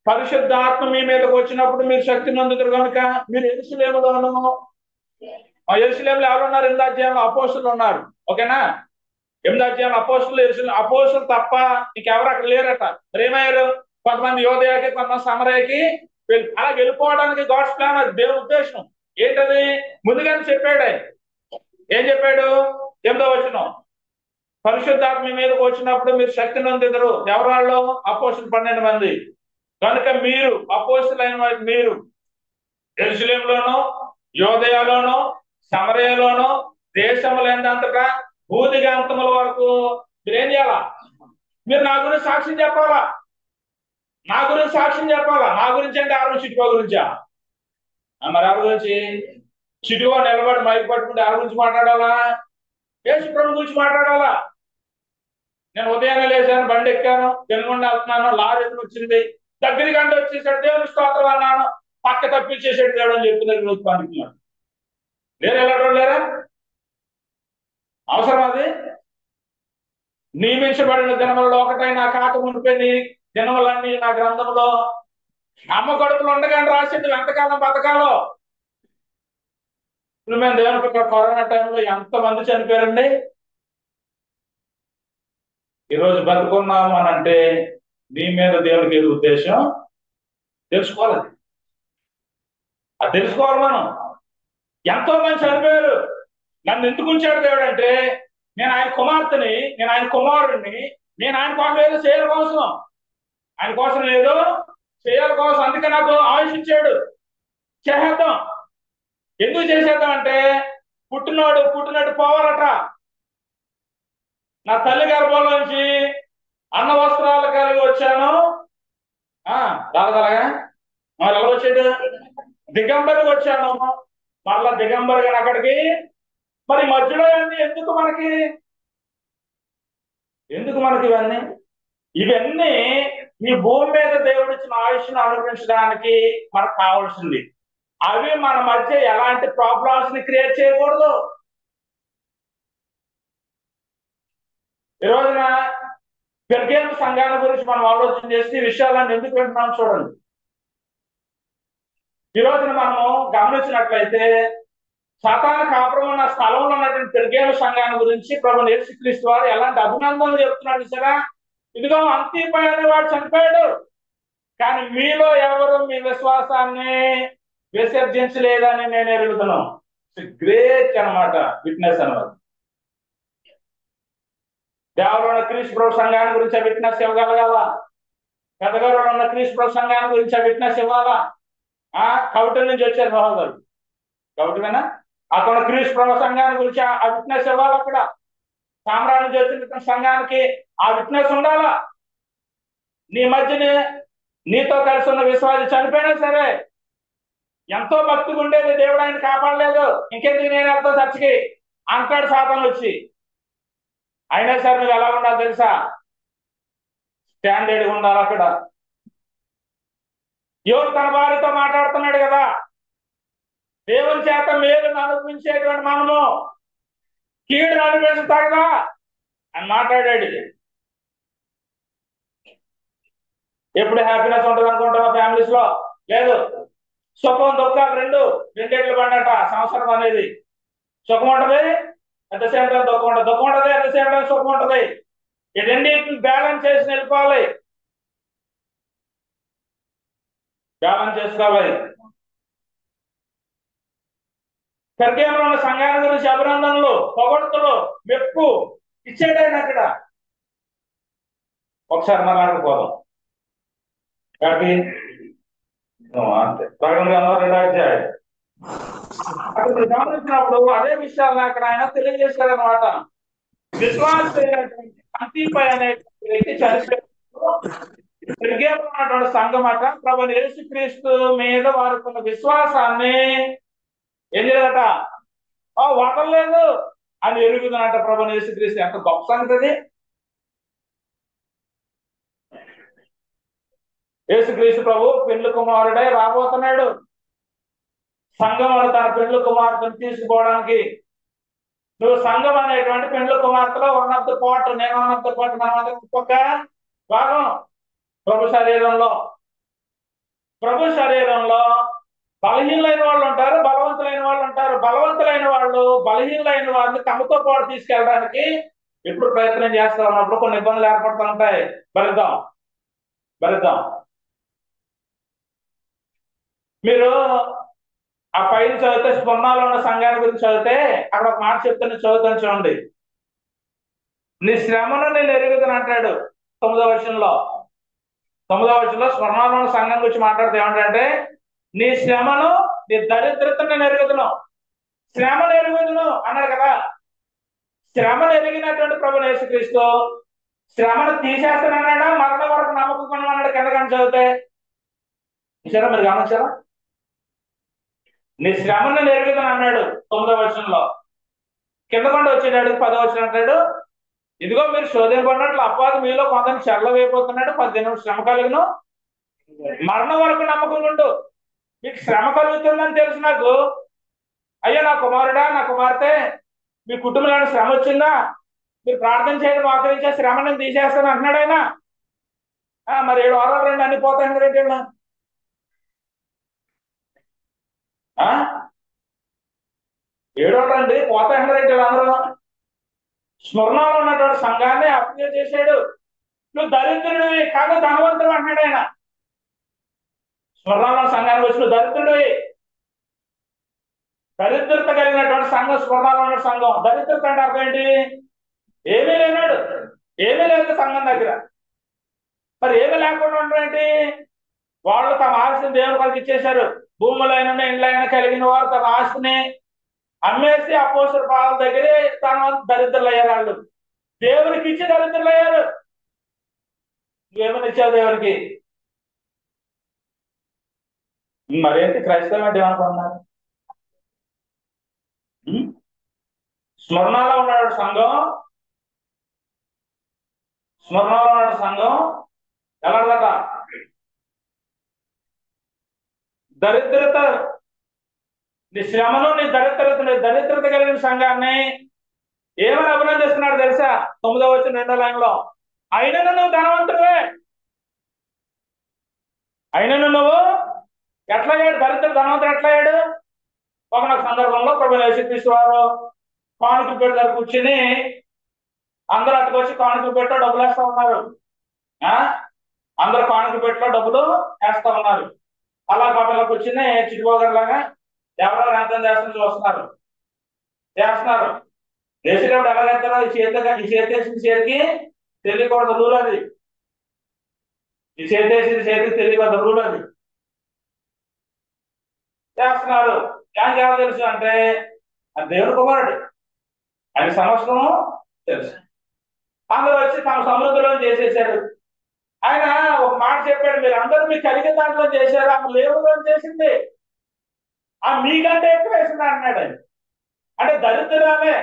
పరిశుద్ధాత్మ మీ మీదకి వచ్చినప్పుడు మీరు శక్తి నొందుతారు కనుక మీరు యెరూషలేములోను, యెరూషలేములో ఎవరు ఉన్నారు? 8వ అధ్యాయంలో అపోస్తులు ఉన్నారు. ఓకేనా? 8వ అధ్యాయంలో అపోస్తులు తప్ప ఇంకెవరు అక్కడ లేరట. మరి ఏమయ్యారు? కొంతమంది యోదయకి, కొంతమంది సమరయకి అలా వెళ్ళిపోవడానికి గాడ్స్ ప్లాన్. అది దేవుని ఉద్దేశం. ఏంటది? ముందుగానే చెప్పాడు. ఏం చెప్పాడు? 8వ వచనం, పరిశుద్ధాత్మ మీ మీదకి వచ్చినప్పుడు మీరు శక్తి నొందుతారు. ఎవరు వాళ్ళు? అపోస్తులు 12 మంది. కనుక మీరు అపోస్తులైన మీరు యెరూషలేములోను, యోదయలోను, సమరయలోను, దేశములంతటా భూదిగంతముల వరకు మీరేం చేయాలా? మీరు నా గురించి సాక్ష్యం చెప్పాలా. నా గురించి సాక్ష్యం చెప్పాలా. నా గురించి అంటే ఆరు చిట్టుకో గురించా? మరి ఎవరి గురించి? చిట్టుకో నిలబడి మైక్ పట్టుకుంటే ఎవరి గురించి మాట్లాడాలా? యేసు ప్రభు గురించి మాట్లాడాలా. నేను ఉదయాన్నే లేచాను, బండి ఎక్కాను, జనగుండ వెళ్తున్నాను, లారీ వచ్చింది, దగ్గరికి అంటే వచ్చేసాడు, దేవుని స్తోత్రం అన్నాను, పక్క తప్పించేసాడు దేవుడు అని చెప్పి దగ్గర వచ్చి పండుకున్నాడు. లేరు వెళ్ళడం లేరా? అవసరం అది? నియమించబడిన దినములలో ఒకటైనా కాక ఉండిపోయి దినములన్నీ నా గ్రంథంలో అమ్మ కడుపులు ఉండగానే రాసింది. ఎంతకాలం బతకాలో. ఇప్పుడు మేము దేవుని కరోనా టైంలో ఎంతమంది చనిపోయారండి. ఈరోజు బతుకున్నాము అని అంటే నీ మీద దేవునికి ఏది ఉద్దేశం తెలుసుకోవాలి. అది తెలుసుకోవాలి మనం. ఎంతో మంది చనిపోయారు. నన్ను ఎందుకు ఉంచాడు దేవుడు అంటే నేను ఆయన కుమార్తెని, నేను ఆయన కుమారుడిని, నేను ఆయన కోసం ఏదో చేయాల కోసం, ఆయన కోసం ఏదో చేయాల కోసం. అందుకే నాకు ఆయుష్ ఇచ్చాడు. చేసేద్దాం. ఎందుకు చేసేద్దాం అంటే పుట్టినట్టు పోవాలట. నా తల్లి గర్భంలోంచి అన్న వస్త్రాలు కలిగి వచ్చాను. రాలదలగా మరి ఎలా వచ్చాడు? దిగంబరికి వచ్చాను. మరలా దిగంబరిగా అక్కడికి. మరి మధ్యలో ఎందుకు మనకి ఇవన్నీ? ఇవన్నీ ఈ భూమి మీద దేవుడు ఇచ్చిన ఆయుష్ను అనుభవించడానికి మనకు కావాల్సింది. అవి మన మధ్య ఎలాంటి ప్రాబ్లమ్స్ ని క్రియేట్ చేయకూడదు. ఈ రోజున పెర్గేము సంఘాల గురించి మనం ఆలోచన చేస్తే ఈ విషయాలను ఎందుకు వింటున్నాం చూడండి. ఈ రోజున మనము గమనించినట్లయితే సాతాను కాపురం ఉన్న స్థలంలో ఉన్నటువంటి పెర్గేము సంఘాల గురించి ప్రభువైన యేసుక్రీస్తు వారు ఎలాంటి అభినందనలు చెప్తున్నాడు సరే. ఇదిగో అంతిపై వాడు చనిపోయాడు, కానీ మీలో ఎవరు మీ విశ్వాసాన్ని విసర్జించలేదని నేను ఎరుగుతున్నాను. గ్రేట్ అన్నమాట విట్నెస్ అన్నమాట. దేవలో ఉన్న క్రీస్తు ప్రభు సంఘాన్ని గురించి ఆ విట్నెస్ ఇవ్వగలగాల. పెద్దగారు ఉన్న క్రీస్తు ప్రభు సంఘాన్ని గురించి ఆ విట్నెస్ ఇవ్వాలా. కవిట నుంచి వచ్చారు మహోదరు, కవిటమేనా? అక్కడ క్రీస్తు ప్రభు సంఘాన్ని గురించి ఆ విట్నెస్ ఇవ్వాలి. అక్కడ సామ్రాజ్యం నుంచి వచ్చిన సంఘానికి ఆ విట్నెస్ ఉండాలా. నీ మధ్యనే నీతో కలిసి ఉన్న విశ్వాసి చనిపోయినా సరే ఎంతో భక్తిగా ఉండేది, దేవుడు ఆయన కాపాడలేదు, ఇంకెందుకు నేను వెళ్తా చర్చికి అంటాడు సాతాను వచ్చి. అయినా సరే నువ్వు ఎలా ఉండాలి తెలుసా? స్టాండర్డ్గా ఉండాలి. అక్కడ దేవుడు తన భార్యతో మాట్లాడుతున్నాడు కదా, దేవుని చేత మేలును అనుభవించేటువంటి మనము కీడును అనుభవించగదా అని మాట్లాడాడు. ఎప్పుడు హ్యాపీనెస్ ఉంటుంది అనుకుంటున్నా ఫ్యామిలీస్ లో? లేదు. సుఖం దుఃఖాలు రెండేళ్ళు పడినట సంవత్సరం అనేది. సుఖం ఉంటది, అట్ ద సేమ్ టైం దుఃఖం ఉంటుంది, దుఃఖం ఉంటది, అట్ ద సేమ్ టైం సుఖం ఉంటది. ఈ రెండింటిని బ్యాలెన్స్ చేసి వెళ్ళిపోవాలి, బ్యాలెన్స్ చేసుకోవాలి. పెర్గేములో ఉన్న సంఘాల గురించి అభినందనలు, పొగడ్తలు, మెప్పు ఇచ్చేటైనా అక్కడ. ఒకసారి మాట్లాడుకోదాం కాబట్టి అంతే. ప్రకటన 2వ అధ్యాయం అక్కడ గమనించినప్పుడు అదే విషయాలను అక్కడ ఆయన తెలియజేశారనమాట. విశ్వాసమైనటువంటి అంతిపై అనే వ్యక్తి చనిపోయినప్పుడు ఉన్నటువంటి సంఘం అట ప్రభువైన యేసుక్రీస్తు మీద వారుకున్న విశ్వాసాన్ని ఏం చేయదట, వదలలేదు అని ఎరుగుదనట ప్రభువైన యేసుక్రీస్తు. ఎంత గొప్ప సంగతి అది. యేసుక్రీస్తు ప్రభు పెళ్లి కుమారుడై రాబోతున్నాడు. సంఘం తన పెళ్లి కుమార్తెను తీసుకుపోవడానికి. నువ్వు సంఘం అనేటువంటి పెళ్లి కుమార్తెలో వన్ ఆఫ్ ద పార్ట్, నేను వన్ ఆఫ్ ద పార్ట్, మనం ఒక్కొక్క భాగం. ప్రభు శరీరంలో బలహీనులైన వాళ్ళు ఉంటారు, బలవంతులైన వాళ్ళు ఉంటారు. బలవంతులైన వాళ్ళు బలహీనులైన వారిని తమతో పాటు తీసుకెళ్ళడానికి ఎప్పుడు ప్రయత్నం చేస్తా ఉన్నప్పుడు కొన్ని ఇబ్బందులు ఏర్పడుతూ ఉంటాయి. భరిద్దాం. మీరు ఆ పైన చదివితే, స్వర్ణాలు ఉన్న సంఘాన్ని గురించి చదివితే అక్కడ ఒక మాట చెప్తాను, చదువుతాను చూడండి. నీ శ్రమను నేను ఎరుగుతాను అంటాడు 9వ వచనంలో. 9వ వచనంలో స్వర్ణాలు ఉన్న సంఘం గురించి మాట్లాడితే ఏమంటే, నీ శ్రమను, నీ దరిద్రతను నేను ఎరుగుదును. శ్రమను ఎరుగుదును అన్నాడు కదా. శ్రమను ఎరిగినటువంటి ప్రభువైన యేసుక్రీస్తు శ్రమను తీసేస్తానన్నాడా, మరణం వరకు నమ్మకం అన్నాడు కిందకని చదివితే. చూసారా, మీరు గమనించారా? నీ శ్రమను ఎరుగుదని అన్నాడు 9వ వచనంలో. కింద కొండ వచ్చేటాడు 10వ వచనం అంటాడు, ఇదిగో మీరు శోధింపడినట్లు అపవాది మీలో కొందరిని చెరలో వేయబోతున్నాడు, 10 దినములు శ్రమ కలుగును, మరణం వరకు నమ్మకం ఉండు. మీకు శ్రమ కలుగుతుందని తెలుసు నాకు. అయ్యో నా కుమారుడా, నా కుమార్తె, మీ కుటుంబంలో శ్రమ వచ్చిందా, మీరు ప్రార్థన చేయడం ఆకరించే శ్రమను తీసేస్తాను అంటున్నాడు ఆయన. మరి 7 వారాలు రండి అన్ని పోతాయి ఏంటంటే, 7 రండి పోతాయి ఏంటంటే అందరూ. స్మరణలో ఉన్నటువంటి సంఘాన్ని అప్లై చేశాడు. నువ్వు దరిద్రుడివి కాదు ధనవంతుడు అంటున్నాడు ఆయన. స్మరణలో సంఘానికి వచ్చి నువ్వు దరిద్రుడివి. దరిద్రత కలిగినటువంటి సంఘం స్మరణలో ఉన్న సంఘం. దరిద్రత అంటే అర్థం ఏంటి? ఏమీ లేనాడు, ఏమీ లేదు సంఘం దగ్గర. మరి ఏమీ లేకుండా ఉండడం ఏంటి? వాళ్ళు తమ ఆస్తిని దేవుని కొరకు ఇచ్చేశారు. భూములైన ఇండ్లైనా కలిగిన వారు తమ ఆస్తిని అమ్మేసి అపోస్తలుల పాదాల దగ్గరే తన దరిద్రులు అయ్యారు. వాళ్ళు దేవునికి ఇచ్చి దరిద్రులు అయ్యారు. నువ్వేమని ఇచ్చావు దేవునికి? మరేంటి క్రైస్తవం అంటే ఏమనుకున్నారు? స్మరణలో ఉన్నాడు సంఘం ఎలాగట? దరిద్రత, నీ శ్రమను, నీ దరిద్రత కలిగిన సంఘాన్ని ఏమని అభినందిస్తున్నాడు తెలుసా? 9వ వచనం 2వ లైన్లో, అయినను నువ్వు ధనవంతుడివే. అయినను నువ్వు ఎట్లా అయ్యాడు? ధనవంతుడు ఎట్లా అయ్యాడు? ఒకనొక సందర్భంలో ప్రభువైన యేసుక్రీస్తు వారు కానుకల పెట్ట దగ్గర కూర్చుని అందరూ అటుకొచ్చి కానుకల పెట్టలో డబ్బులు వేస్తా ఉన్నారు. అందరూ కానుకల పెట్టలో డబ్బులు వేస్తా ఉన్నారు. అలా పాపలో కూర్చుని చిట్టుకోగలాగా ఎవరో రాత్రం చేస్తున్నారు. వేసేటప్పుడు ఎలా చేస్తారో ఈ చేతి వేసిన చేతికి తెలియకూడదు రూల్ అది. ఈ చేతి వేసిన చేతికి తెలియకూడదు రూల్ అది. చేస్తున్నారు. ఏం చేయాలో తెలుసు అంటే అది దేవుడు కుమారుడు, ఆయన సమస్తం తెలుసు. అందరూ వచ్చి తమ సమృద్ధిలో చేసేసారు. ఆయన ఒక మాట చెప్పాడు, మీరు అందరూ మీకు కలిగే దాంట్లో చేశారు, ఆమె లేవులో చేసింది, ఆ మీకంటే ఎక్కువ వేసింది అన్నాడు. అంటే దరిద్రాలే,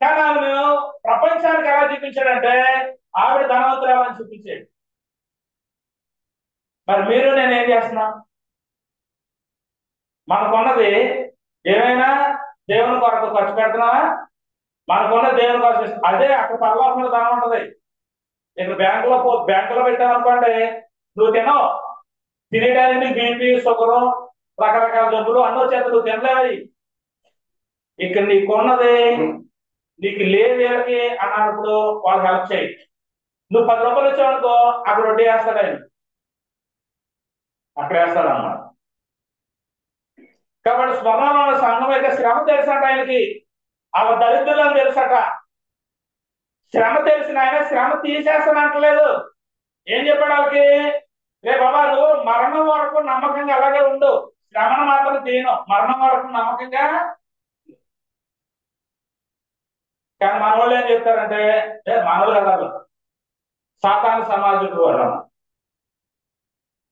కానీ ఆమెను ప్రపంచానికి ఎలా చూపించాడంటే ఆవిడ ధనవంతురాలని చూపించాడు. మరి మీరు నేను ఏం చేస్తున్నా? మనకున్నది ఏమైనా దేవుని కొరకు ఖర్చు పెడుతున్నావా? మనకున్న దేవుని కోసం. అదే అక్కడ పరలోకంలో ధనం ఉంటది. ఇక్కడ బ్యాంకులో పెట్టామనుకోండి, నువ్వు తినవు, తినేయడానికి బీపీ షుగరు రకరకాల జబ్బులు అన్నో చేత నువ్వు తినలేవి. ఇక్కడ నీకున్నది నీకు లేదు వీళ్ళకి అన్నప్పుడు వాళ్ళు హెల్ప్ చేయి. నువ్వు 10 రూపాయలు వచ్చావనుకో అక్కడ వడ్డీ వేస్తాడు ఆయన, అక్కడ వేస్తాడన్నమాట. కాబట్టి స్వర్ణంలో సంఘం యొక్క శ్రమ తెలుసట ఆయనకి, వాళ్ళ దరిద్రులను తెలుసట. శ్రమ తెలిసిన ఆయన శ్రమ తీసేస్తానంటలేదు. ఏం చెప్పాడు వాళ్ళకి? రే బాబా, నువ్వు మరణం వరకు నమ్మకంగా అలాగే ఉండు, శ్రమను మాత్రం తీయను, మరణం వరకు నమ్మకంగా. కానీ మన వాళ్ళు ఏం చెప్తారంటే, మనవాళ్ళు కదా సాతాను సమాజుడు వాళ్ళు,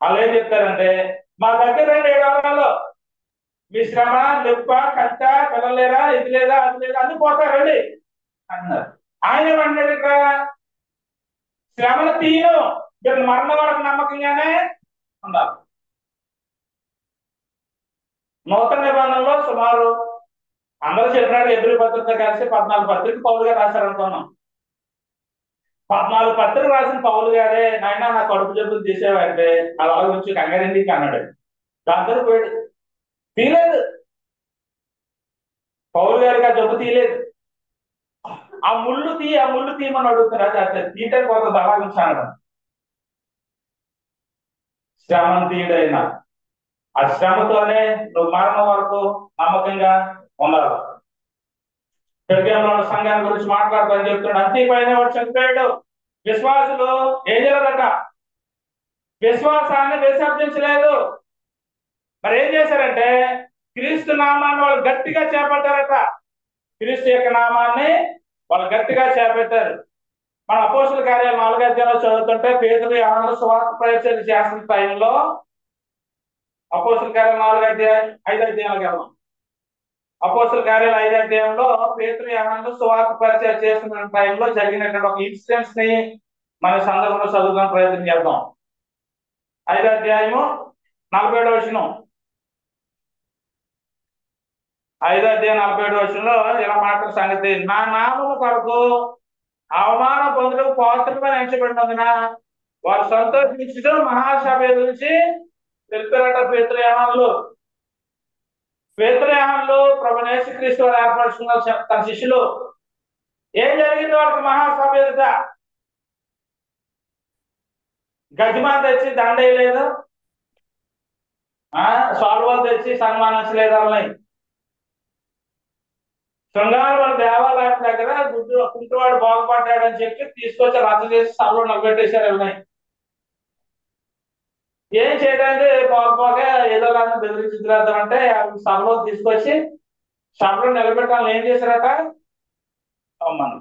వాళ్ళు ఏం చెప్తారంటే మా దగ్గర 7 వారాలు మీ శ్రమ నొప్ప కష్ట పిల్లలేరా ఇది లేదా అది లేదా అన్ని పోతారండి అన్నారు. ఆయన ఏమన్నాడు ఇక్కడ? శ్రమను తీయను, మీరు మరణం వరకు నమ్మకంగానే ఉన్నారు. నూతన నిబంధనలో సుమారు అందరూ చెప్పినాడు ఎబ్రీ పత్రిక కలిసి 14 పత్రిక పౌలు గారు రాశారనుకున్నాం. 14 పత్రిక రాసిన పౌలు గారే నాయన నా కడుపు జబ్బులు తీసేవంటే అలా గురించి కంగారెండి అన్నాడు. దాంతో పోయాడు, తీయలేదు. పౌలు గారికి ఆ జబ్బు తీయలేదు. ఆ ముళ్ళు తీయమని అడుగుతున్నారు, అట్లా తీయటం కొంత అలాగించాడు. శ్రమను తీయడైనా ఆ శ్రమతోనే నువ్వు మరణం వరకు నమ్మకంగా ఉండాలి. పెరిగేలో సంఘాన్ని గురించి మాట్లాడతానని చెప్తున్నాడు. అంతేపైన వాడు చనిపోయాడు. విశ్వాసులు ఏం చేయలేదట, విశ్వాసాన్ని విసర్జించలేదు. మరి ఏం చేశారంటే క్రీస్తు నామాన్ని వాళ్ళు గట్టిగా చేపట్టారట. క్రీస్తు యొక్క నామాన్ని వాళ్ళు గట్టిగా చేపట్టారు. మన అపోస్తుల కార్యాలు 4వ అధ్యాయంలో చదువుతుంటే పేతురు యోహాను సువార్త ప్రచారం చేస్తున్న టైంలో, అపోస్తుల కార్యాలు 4వ అధ్యాయం 5వ అధ్యాయాలకు వెళ్దాం. అపోస్తుల కార్యాలు 5వ అధ్యాయంలో పేతురు యోహాను సువార్త ప్రచారం చేస్తున్న టైంలో జరిగినటువంటి ఒక ఇన్సిడెంట్స్ ని మన సందర్భంలో చదువుకునే ప్రయత్నం చేద్దాం. 5వ అధ్యాయము 47వ వచనం. 5వ అధ్యాయం 47వ వచనంలో ఇలా మాట్లాడే సంగతి, నా నామము కొరకు అవమానం పొందడం పాత్రమని ఎంచబడినందున వారు సంతోషించడం మహాసభ గురించి తెలుపుతారట. పేతురు యోహానులు ప్రభు యేసుక్రీస్తు వారు ఏర్పరుచుకున్న తన శిష్యులు. ఏం జరిగింది వాళ్ళకి మహాసభ ఎదుట? గజమాన్ తెచ్చి దండేయలేదు, సాల్వాలు తెచ్చి సన్మానించలేదు. వాళ్ళని శృంగారవరం దేవాలయం దగ్గర కుంటువాడు బాగుపడ్డాడని చెప్పి తీసుకొచ్చి రచ్చ చేసి సభలో నిలబెట్టేశారు. వెళ్ళినాయి ఏం చేయడానికి బాగుపోగా ఏదో కానీ బెదిరించుద్దాం అంటే సభలో తీసుకొచ్చి సభలో నిలబెట్టాలని ఏం చేశారట? అమ్మను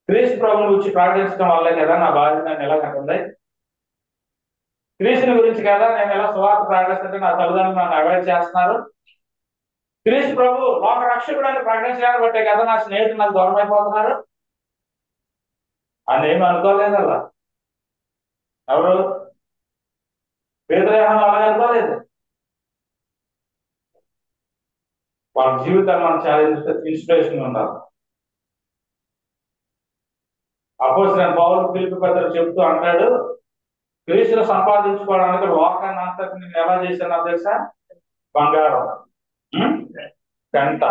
క్రీస్తు ప్రభుని గురించి ప్రకటించడం వల్లే కదా నా భార్య నన్ను ఎలా కట్టింది, క్రీస్తుని గురించి కదా నేను ఎలా సువార్త ప్రకటిస్తుంటే నా తల్లిదండ్రులు నన్ను అవాయిడ్ చేస్తున్నారు, క్రీస్తు ప్రభు లోక రక్షకుడు అని ప్రకటించడానికి బట్టే కదా నా స్నేహితులు నాకు దూరం అయిపోతున్నారు అని ఏమి అనుకోలేదు. అలా ఎవరు? పేతురు యోహాను అలాగే అనుకోలేదు. వాళ్ళ జీవితాన్ని మనం చాలా ఇన్స్పిరేషన్ ఉండాలి. అపోస్తలుడైన పౌలు ఫిలిప్పీ పత్రికలో చెప్తూ అంటాడు, క్రీస్తును సంపాదించుకోవడానికి లోకాన్ని అంతటి నేను ఎలా చేశానో తెలుసా? బంగారం పెంట.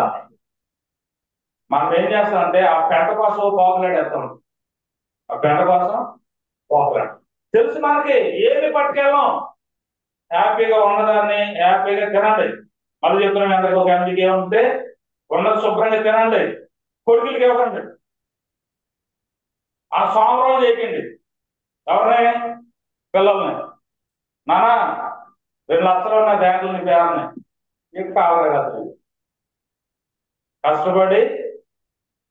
మనం ఏం చేస్తామంటే ఆ పెంట కోసం పోకలాడేస్తాం. ఆ పెంట కోసం పోకలాడు తెలుసు మనకి. ఏమి పట్టుకెళ్ళాం? హ్యాపీగా ఉన్నదాన్ని హ్యాపీగా తినండి. మళ్ళీ చెప్తున్నాం అందరికి, ఒక ఫ్యామిలీకి ఏముంటే ఉన్నది శుభ్రంగా తినండి, కొడుకులకి ఇవ్వకండి, ఆ సోమరం చేయకండి. ఎవరిని? పిల్లల్ని. నానా 2 లక్షలు ఉన్న బ్యాంకులు నీ పేరుని మీకు కావాలి కదా, కష్టపడి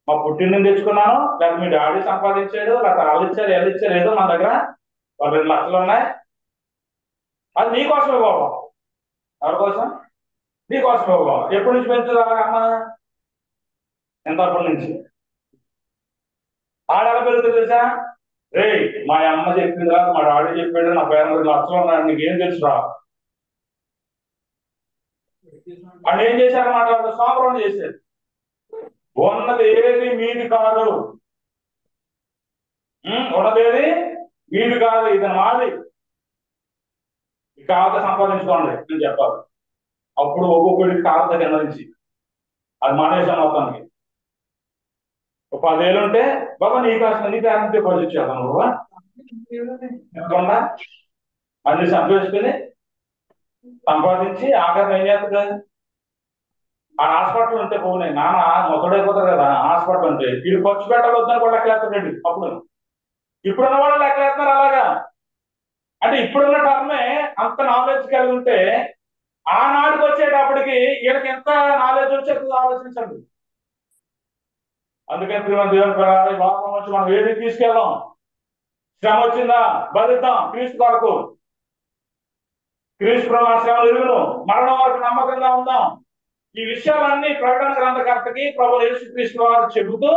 మా పుట్టింటిని తెచ్చుకున్నాను, లేకపోతే మీ డాడీ సంపాదించాడు, లేకపోతే వాళ్ళు ఇచ్చారు వీళ్ళు ఇచ్చారు, ఏదో మన దగ్గర 2 లక్షలు ఉన్నాయి, అది నీకోసమే బాబా. ఎవరి కోసం? నీకోసమే బాబా. ఎప్పటి నుంచి పెంచుతుంది అలాగే అమ్మ? ఎంతప్పటి నుంచి? ఆడెలా పెరుగుతుంది తెలుసా? రే మా అమ్మ చెప్పిందిరా, మా డాడీ చెప్పాడు, నా పేరు 2 లక్షలు ఉన్నాడు, నీకేం తెలుసురా అని ఏం చేశారన్నమాట? సోమరం చేశారు. ఉన్నది ఏది మీది కాదు, ఉన్నదేది వీడు కాదు, ఇది మాది, ఈ కావత సంపాదించుకోండి అని చెప్పాలి. అప్పుడు ఒక్కొక్కడికి కావత కింద నుంచి అది మానేసాం మొత్తానికి. ఒక 10 ఏళ్ళు ఉంటే బాబా నీ కాసిన నీ పేరెంట్స్ డిపాజిట్ చేద్దాం బాబా ఎంతకుండా అన్ని సంపాదించుకొని సంపాదించి ఆఖరి ఏం చేస్తుంది, ఆ హాస్పిటల్ ఉంటే పోనీ నాన్న మొత్తడైపోతారు కదా హాస్పిటల్ ఉంటే, వీడు ఖర్చు పెట్టవద్దని కూడా లెక్కలేస్తాడండి. అప్పుడు ఇప్పుడున్న వాళ్ళు లెక్కలేస్తున్నారు అలాగా. అంటే ఇప్పుడున్న టర్మే అంత నాలెడ్జ్ కలిగి ఉంటే ఆనాటికి వచ్చేటప్పటికి వీళ్ళకి ఎంత నాలెడ్జ్ వచ్చేది ఆలోచించండి. అందుకని దేవుని లోకం వచ్చి మనం ఏది తీసుకెళ్దాం, శ్రమ వచ్చిందా బతుకుతాం క్రీస్తు కొరకు, క్రీస్తు ప్రభు శ్రమలు ఎరుగును, మరణం వరకు నమ్మకంగా ఉందాం. ఈ విషయాలన్నీ ప్రకటన గ్రంథకర్తకి ప్రభు యేసుక్రీస్తు వారు చెబుతూ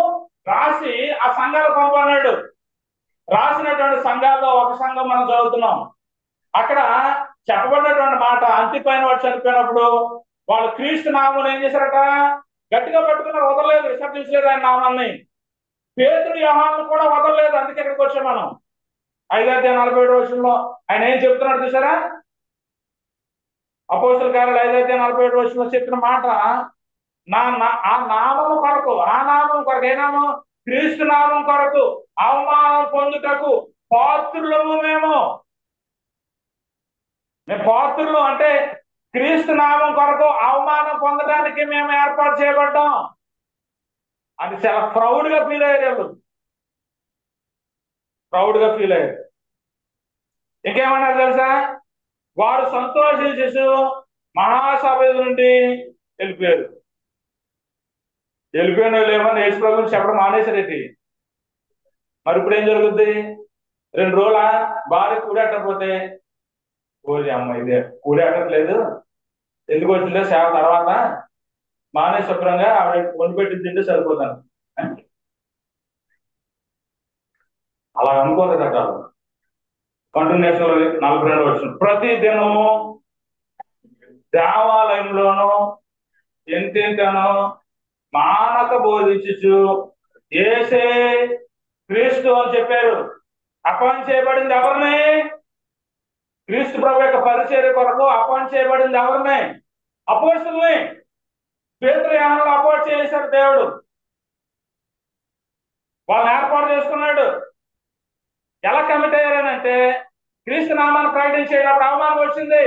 రాసి ఆ సంఘాలు పంపన్నాడు. రాసినటువంటి సంఘాల్లో ఒక సంఘం మనం చదువుతున్నాం. అక్కడ చెప్పబడినటువంటి మాట, అంతిపైన వాడు చనిపోయినప్పుడు వాళ్ళు క్రీస్తు నామం ఏం చేశారట, గట్టిగా పట్టుకున్నారు, వదలలేదు, విసర్జించలేదు ఆయన నామాన్ని. పేతురు యోహాను కూడా వదలలేదు. అందుకే ఇక్కడికి వచ్చాం మనం. 5:47 ఆయన ఏం చెప్తున్నాడు చూసారా, అపోస్తల కార్యాలు 5:47 చెప్పిన మాట, ఆ నామము కొరకు, ఆ నామం కొరకు, ఏ నామం, క్రీస్తు నామం కొరకు అవమానం పొందుటకు పాత్రులము మేము పాత్రులు అంటే క్రీస్తు నామం కొరకు అవమానం పొందడానికి మేము ఏర్పాటు చేయబడ్డాం అని చాలా ప్రౌడ్ గా ఫీల్ అయ్యారు. ప్రౌడ్ గా ఫీల్ అయ్యారు. ఇంకేమన్నారు తెలుసా, వారు సంతోషించు మహాసభ నుండి వెళ్ళిపోయారు. వెళ్ళిపోయిన లేమని యేసు ప్రభువుని చెప్పడం మానేసరేటి. మరి ఇప్పుడు ఏం జరుగుద్ది, 2 రోజుల భార్య కూడేటకపోతే, ఓరి అమ్మ ఇదే కూడేటట్లేదు, ఎందుకు వచ్చిందో సేవ తర్వాత మానే శుభ్రంగా ఆవిడ వండి పెట్టి తింటే సరిపోతాను అలా అనుకోదు కదా. కంటిన్యూషన్ 42 ప్రతి దినము దేవాలయంలోనూ ఎంతెంతనో మానక బోధించు యేసే క్రీస్తు అని చెప్పారు. అపాయింట్ చేయబడింది ఎవరిని, క్రీస్తు ప్రభు యొక్క పరిచర్య కొరకు అపాయింట్ చేయబడింది ఎవరిని, అపోస్తలుని. పేతురు యోహానులను అపాయింట్ చేశాడు దేవుడు, వాళ్ళని ఏర్పాటు చేసుకున్నాడు. ఎలా కమిట్ అయ్యారనంటే, క్రీస్తు నామాన్ని ప్రకటించేటప్పుడు అవమానం వచ్చింది,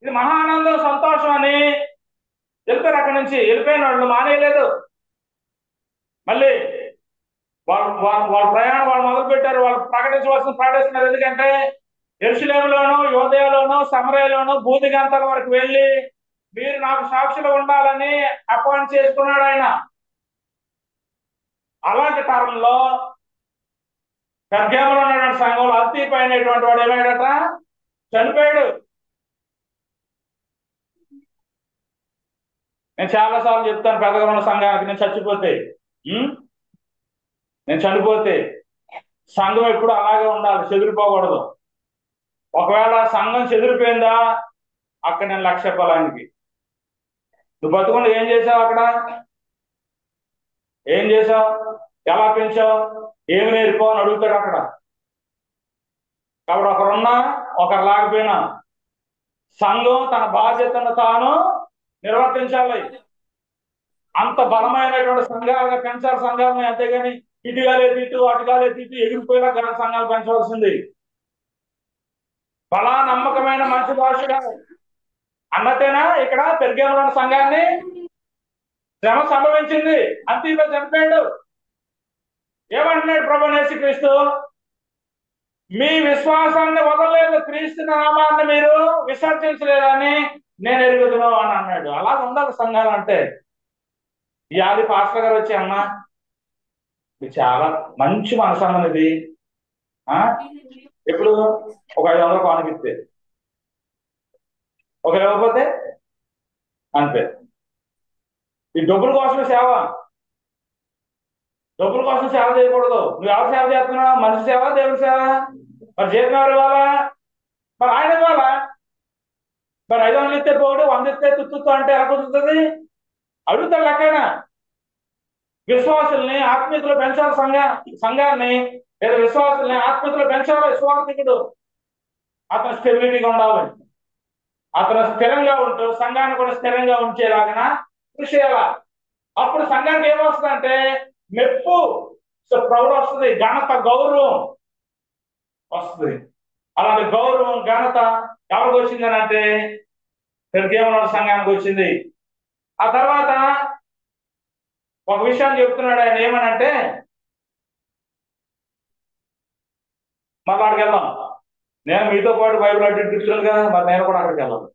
ఇది మహానందం సంతోషం అని వెళ్ళిపోయారు. అక్కడి నుంచి వెళ్ళిపోయిన వాళ్ళు మానేయలేదు. మళ్ళీ వాళ్ళ ప్రయాణం వాళ్ళు మొదలు పెట్టారు. వాళ్ళు ప్రకటిస్తున్నారు. ఎందుకంటే యెరూషలేములోను, యూదయలోను, సమరయలోను భూదిగంతాల వరకు వెళ్ళి మీరు నాకు సాక్షులు ఉండాలని అపాయింట్ చేసుకున్నాడు ఆయన. అలాంటి తరంలో పెర్గములో ఉన్నటువంటి సంఘంలో అంతిప అయినటువంటి వాడు ఏమైనాడట, చనిపోయాడు. నేను చాలాసార్లు చెప్తాను పెద్దగముల సంఘానికి, నేను చనిపోతే సంఘం ఎప్పుడు అలాగే ఉండాలి, చెదిరిపోకూడదు. ఒకవేళ సంఘం చెదిరిపోయిందా అక్కడ నేను 1,00,000 రూపాయలు ఆయనకి. నువ్వు బతుకుండా ఏం చేసావు, అక్కడ ఏం చేసావు, ఎలా పెంచావు, ఏమి నేర్పావు అని అడుగుతాడు అక్కడ. కాబట్టి ఒకరున్నా ఒకరు లేకపోయినా సంఘం తన బాధ్యతను తాను నిర్వర్తించాలి. అంత బలమైనటువంటి సంఘాలుగా పెంచాలి సంఘాలని. అంతేగాని ఇటుగాలే తిట్టు అటుగాలే తిట్టు ఎగిరిపోయినా గల సంఘాలు పెంచవలసింది. బలా నమ్మకమైన మంచి భాషగా అన్నట్టేనా ఇక్కడ పెర్గములో సంఘాన్ని శ్రమ సంభవించింది. అంతిలో చనిపోయాడు. ఏమంటున్నాడు ప్రభు యేసుక్రీస్తు, మీ విశ్వాసాన్ని వదలలేదు, క్రీస్తు నామాన్ని మీరు విసర్జించలేదని నేను ఎరుగుదును అని అన్నాడు. అలా ఉండాలి సంఘాలు అంటే. ఈ ఆది పాస్టర్ గారు వచ్చి, అమ్మా ఇది చాలా మంచి మనసమ్మని, ఇది ఎప్పుడు ఒక 500 కానుకిస్తే, ఒక ఇవ్వకపోతే అంతే. ఈ డబ్బుల కోసం సేవ, డబ్బుల కోసం సేవ చేయకూడదు. నువ్వు ఎవరు సేవ చేస్తున్నావు, మనిషి సేవ, దేవుడి సేవ. మరి జీతం ఎవరు ఇవ్వాలా, మరి ఆయన ఇవ్వాలా. మరి 500 ఇస్తే పోడు, 100 ఇస్తే తుత్తు అంటే ఎలా కుదురుతుంది, అడుగుతాడు లెక్కైనా. విశ్వాసుల్ని ఆత్మీయతలో పెంచాలి సంఘాన్ని. లేదా విశ్వాసం ఆత్మీయతలో పెంచాలి సువార్థికుడు. అతను స్టెబిలిటీగా ఉండాలి, అతను స్థిరంగా ఉంటూ సంఘాన్ని కూడా స్థిరంగా ఉంచేలాగా కృషి చేయాలి. అప్పుడు సంఘానికి ఏమొస్తుందంటే మెప్పు, ప్రౌఢ వస్తుంది, ఘనత, గౌరవం వస్తుంది. అలాంటి గౌరవం, ఘనత ఎవరికి వచ్చిందని అంటే పెరిగేమన్న సంఘానికి వచ్చింది. ఆ తర్వాత ఒక విషయాన్ని చెప్తున్నాడు ఆయన, ఏమనంటే మళ్ళీ అక్కడికి వెళ్దాం. నేను మీతో పాటు బైబిల్ అడ్డు కూర్చున్నాను కదా, మరి నేను కూడా అక్కడికి వెళ్ళాలి.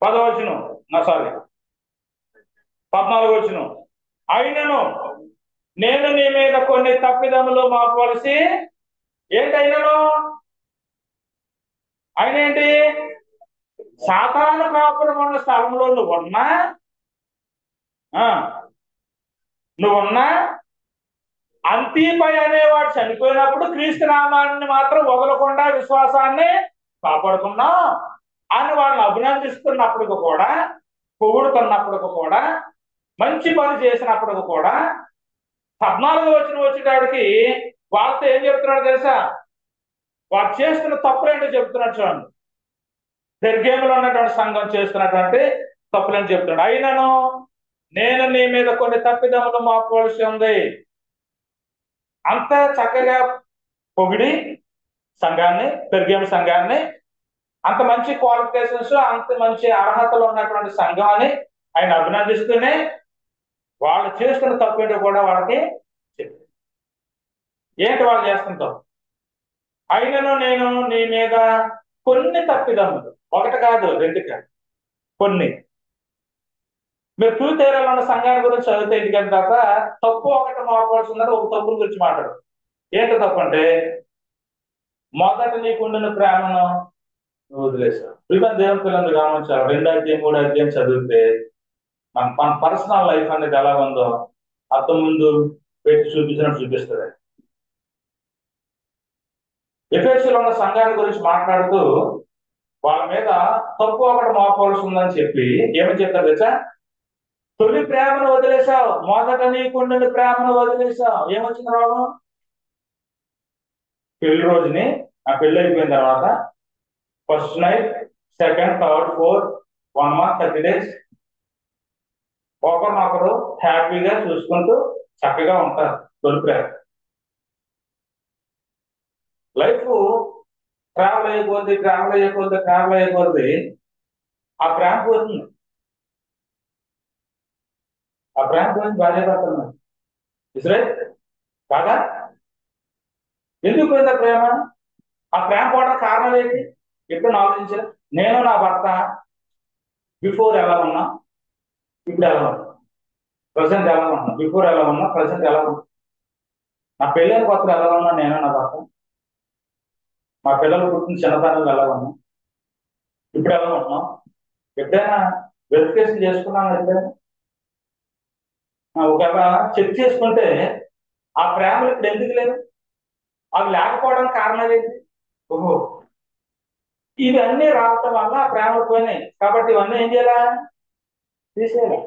పదవచనం, సారీ 14 అయినను నేను నీ మీద కొన్ని తప్పిదములు మాపవలసి. ఏంటైనను? ఆయన ఏంటి? సాతాను కాపురం ఉన్న స్థలంలో నువ్వున్నా అంతిపై అనేవాడు చనిపోయినప్పుడు క్రీస్తు నామాన్ని మాత్రం వదలకుండా విశ్వాసాన్ని కాపాడుకున్నాం అని వాళ్ళని అభినందిస్తున్నప్పటికి కూడా, పొగుడుతున్నప్పటికి కూడా, మంచి పని చేసినప్పటికి కూడా 14 వచ్చేటాడికి వాళ్ళతో ఏం చెప్తున్నాడు తెలుసా? వాడు చేస్తున్న తప్పులేంటో చెప్తున్నాడు. చూడండి, పెర్గేములో ఉన్నటువంటి సంఘం చేస్తున్నటువంటి తప్పులేంటో చెప్తున్నాడు. అయినను నేను నీ మీద కొన్ని తప్పిదములు మాపవలసి ఉంది. అంత చక్కగా పొగిడి సంఘాన్ని, పెర్గేము సంఘాన్ని, అంత మంచి క్వాలిఫికేషన్స్, అంత మంచి అర్హతలు ఉన్నటువంటి సంఘాన్ని ఆయన అభినందిస్తూనే వాళ్ళు చేస్తున్న తప్పేంటో కూడా వాళ్ళకి చెప్పి, ఏంటి వాళ్ళు చేస్తుంటాం. అయినను నేను నీ మీద కొన్ని తప్పిదములు, ఒకటి కాదు, రెండు కాదు, కొన్ని. మీరు తూతేరాలో ఉన్న సంఘాల గురించి చదివితే ఇంటికి తర్వాత తప్పు ఒకటి మాట్లాడుతున్నారు, ఒక తప్పుల గురించి మాట్లాడు. ఏంటో తప్పు అంటే, మొదట నీకుండిన ప్రేమను వదిలేశారు. పిల్లలు, దేవుని పిల్లలు గమనించాలి. 2 అధ్యాయం 3 అధ్యాయం చదివితే మన పర్సనల్ లైఫ్ అనేది ఎలా ఉందో అర్థం ముందు పెట్టి చూపించినట్టు చూపిస్తుంది. ఎఫెసీలో ఉన్న సంఘాల గురించి మాట్లాడుతూ వాళ్ళ మీద తప్పు ఒకటి మోపవలసి ఉందని చెప్పి ఏమని చెప్తారు తెలుసా? తొలి ప్రేమను వదిలేసావు, మొదట నీకుండిన ప్రేమను వదిలేసావు. ఏమొచ్చిన రోగం? పెళ్లి రోజుని, ఆ పెళ్లి అయిపోయిన తర్వాత first night, second, third, fourth, 1 month 30 days ఒకరినొకరు హ్యాపీగా చూసుకుంటూ చక్కగా ఉంటారు. తొలి ప్రేమ. లైఫ్ ట్రావెల్ అయిపోద్ది, ట్రావెల్ అయిపోద్ది, ట్రావెల్ అయిపోద్ది, ఆ ప్రేమ పోతుంది. ఆ ప్రేమ పోయింది, భార్య భర్తలు ఇసరే కాదా? ఎందుకు పోయింది ఆ ప్రేమ? ఆ ప్రేమ పోవడం కారణం ఏంటి? ఎప్పుడు ఆలోచించారు? నేను నా భర్త బిఫోర్ ఎలా ఉన్నా, ఇప్పుడు ఎలా ఉన్నా, ప్రజెంట్ ఎలా ఉన్నా, బిఫోర్ ఎలా ఉన్నా, ప్రజెంట్ ఎలా ఉన్నా, నా పెళ్ళైన కొత్తలు ఎలా ఉన్నా నేను నా భర్త, మా పిల్లలు పుట్టిన చిన్నతనంలో ఎలా ఉన్నా, ఇప్పుడు ఎలా ఉన్నాం, ఎప్పుడైనా వెరిఫికేషన్ చేసుకున్నాను? ఎప్పుడైనా ఒకవేళ చెక్ చేసుకుంటే ఆ ప్రేమలు ఇప్పుడు ఎందుకు లేదు? అవి లేకపోవడానికి కారణాలు ఏంటి? ఓహో, ఇవన్నీ రావటం వల్ల ఆ ప్రేమలు పోయినాయి. కాబట్టి ఇవన్నీ ఏం చేయాలా? తీసేయాలి.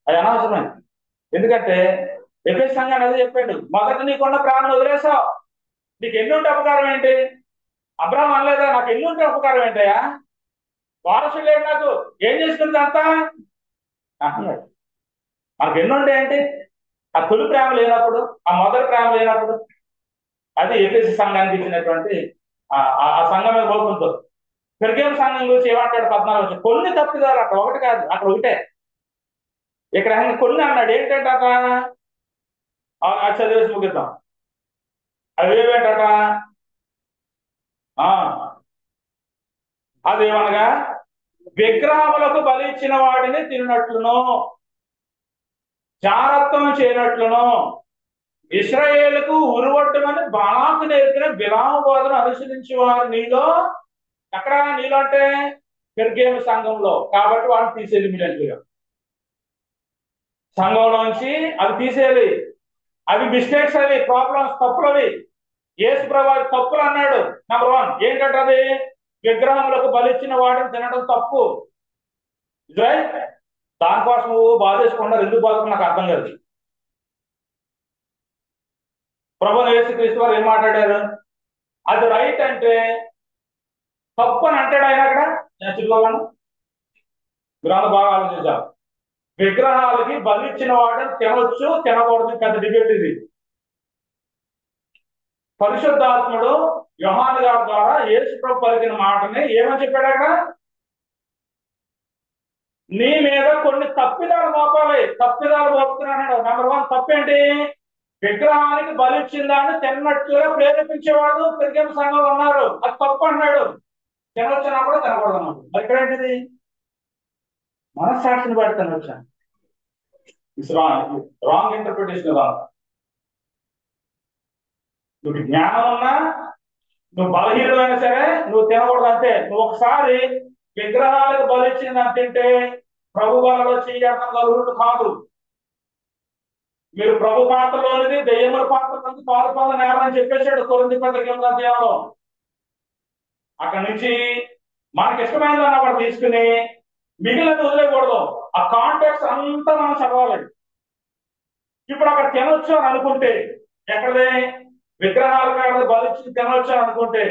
అది అనవసరమే. ఎందుకంటే ఎఫెసీ సంఘాన్ని అదే చెప్పాడు, మొదట నీకున్న ప్రేమను వదిలేసావు. నీకు ఎన్నుంటే ఉపకారం ఏంటి? అబ్రాహం అనలేదా, నాకు ఎన్నుంటే ఉపకారం ఏంటయ్యా, వారసులు లేదు నాకు, ఏం చేసుకుంది అంతా అన్నాడు. మనకు ఎన్నుంటే ఏంటి? ఆ తొలి ప్రేమ లేనప్పుడు, ఆ మొదటి ప్రేమ లేనప్పుడు. అది ఎఫెసీ సంఘానికి ఇచ్చినటువంటి ఆ సంఘం మీద కోపంతో. పెర్గేము సంఘం గురించి ఏమంటాడు? 14 కొన్ని తప్పిదాలు, అక్కడ ఒకటి కాదు, అక్కడ ఒకటే. ఇక్కడ కొన్ని అన్నాడు. ఏంటంటే చదివేసి ముగిద్దాం. అవి ఏమేంటట? అదేమనగా విగ్రహములకు బలి ఇచ్చిన వాడిని తిన్నట్లును, జారత్వం చేయనట్లును, ఇశ్రాయేలుకు ఉరువట్టమని బాలాకు నేర్పిన బిలాము బోధను అనుసరించి వారు నీలో, ఎక్కడ నీలో అంటే పెర్గేము సంఘంలో. కాబట్టి వాళ్ళని తీసేది ఇమీడియట్గా సంఘంలోంచి, అవి తీసేయాలి. అవి మిస్టేక్స్, అవి ప్రాబ్లమ్స్, తప్పులు. అవి యేసు ప్రభువు తప్పులు అన్నాడు. నెంబర్ 1 ఏంటంటే అది విగ్రహములకు బలిచ్చిన వాడిని తినడం తప్పు. రైట్. దానికోసం నువ్వు బాధేసుకున్నారు, ఎందుకు బాధకు నాకు అర్థం కాదు. ప్రభువు యేసుక్రీస్తు వారు ఏం మాట్లాడారు? అది రైట్ అంటే తప్పు అని అంటాడు ఆయన అక్కడ. నేను చెప్పుకోగలను, గ్రంథ బాగా ఆలోచించాలి. విగ్రహాలకి బలిచ్చిన వాడు తినవచ్చు తినకూడదు, పెద్ద డిబేట్ ఇది. పరిశుద్ధాత్ముడు యోహాను గారి ద్వారా యేసు ప్రభు పలికిన మాటని ఏమని చెప్పాడు అక్కడ? నీ మీద కొన్ని తప్పిదాలు మోపాలి. తప్పిదాలు మోపుతున్నాడు. నెంబర్ 1 తప్పేంటి? విగ్రహానికి బలిచ్చిందాన్ని తిన్నట్లుగా ప్రేరేపించేవాడు పెరిగే సంఘంలో ఉన్నారు. అది తప్పు అన్నాడు. తినవచ్చునా కూడా తినకూడదు అన్నాడు. మరి ఇక్కడ ఏంటిది? మనస్సాక్షిని బట్టి తినవచ్చా? ఇట్స్ రాంగ్ ఇంటర్ప్రిటేషన్ కదా. నువ్వు జ్ఞానం ఉన్నా, నువ్వు బలహీనమైనా సరే నువ్వు తినకూడదు అంతే. నువ్వు ఒకసారి విగ్రహాలకు బలిచ్చిందని తింటే ప్రభు బలలో చేయడం కలుగుతుంది కాదు. మీరు ప్రభు పాత్రలోనిది దెయ్యముల పాత్ర నుంచి పాల్పొంద నేరని చెప్పేశాడు కొరింథీ పత్రిక 8వ అధ్యాయంలో. అక్కడి నుంచి మనకి ఇష్టమైన అక్కడ తీసుకుని మిగిలిన వదిలేయకూడదు. ఆ కాంటాక్ట్స్ అంతా మనం చదవాలి. ఇప్పుడు అక్కడ తినొచ్చు అని అనుకుంటే, ఎక్కడే విగ్రహాలు కాడ బలిచ్చి తినొచ్చు అని అనుకుంటే,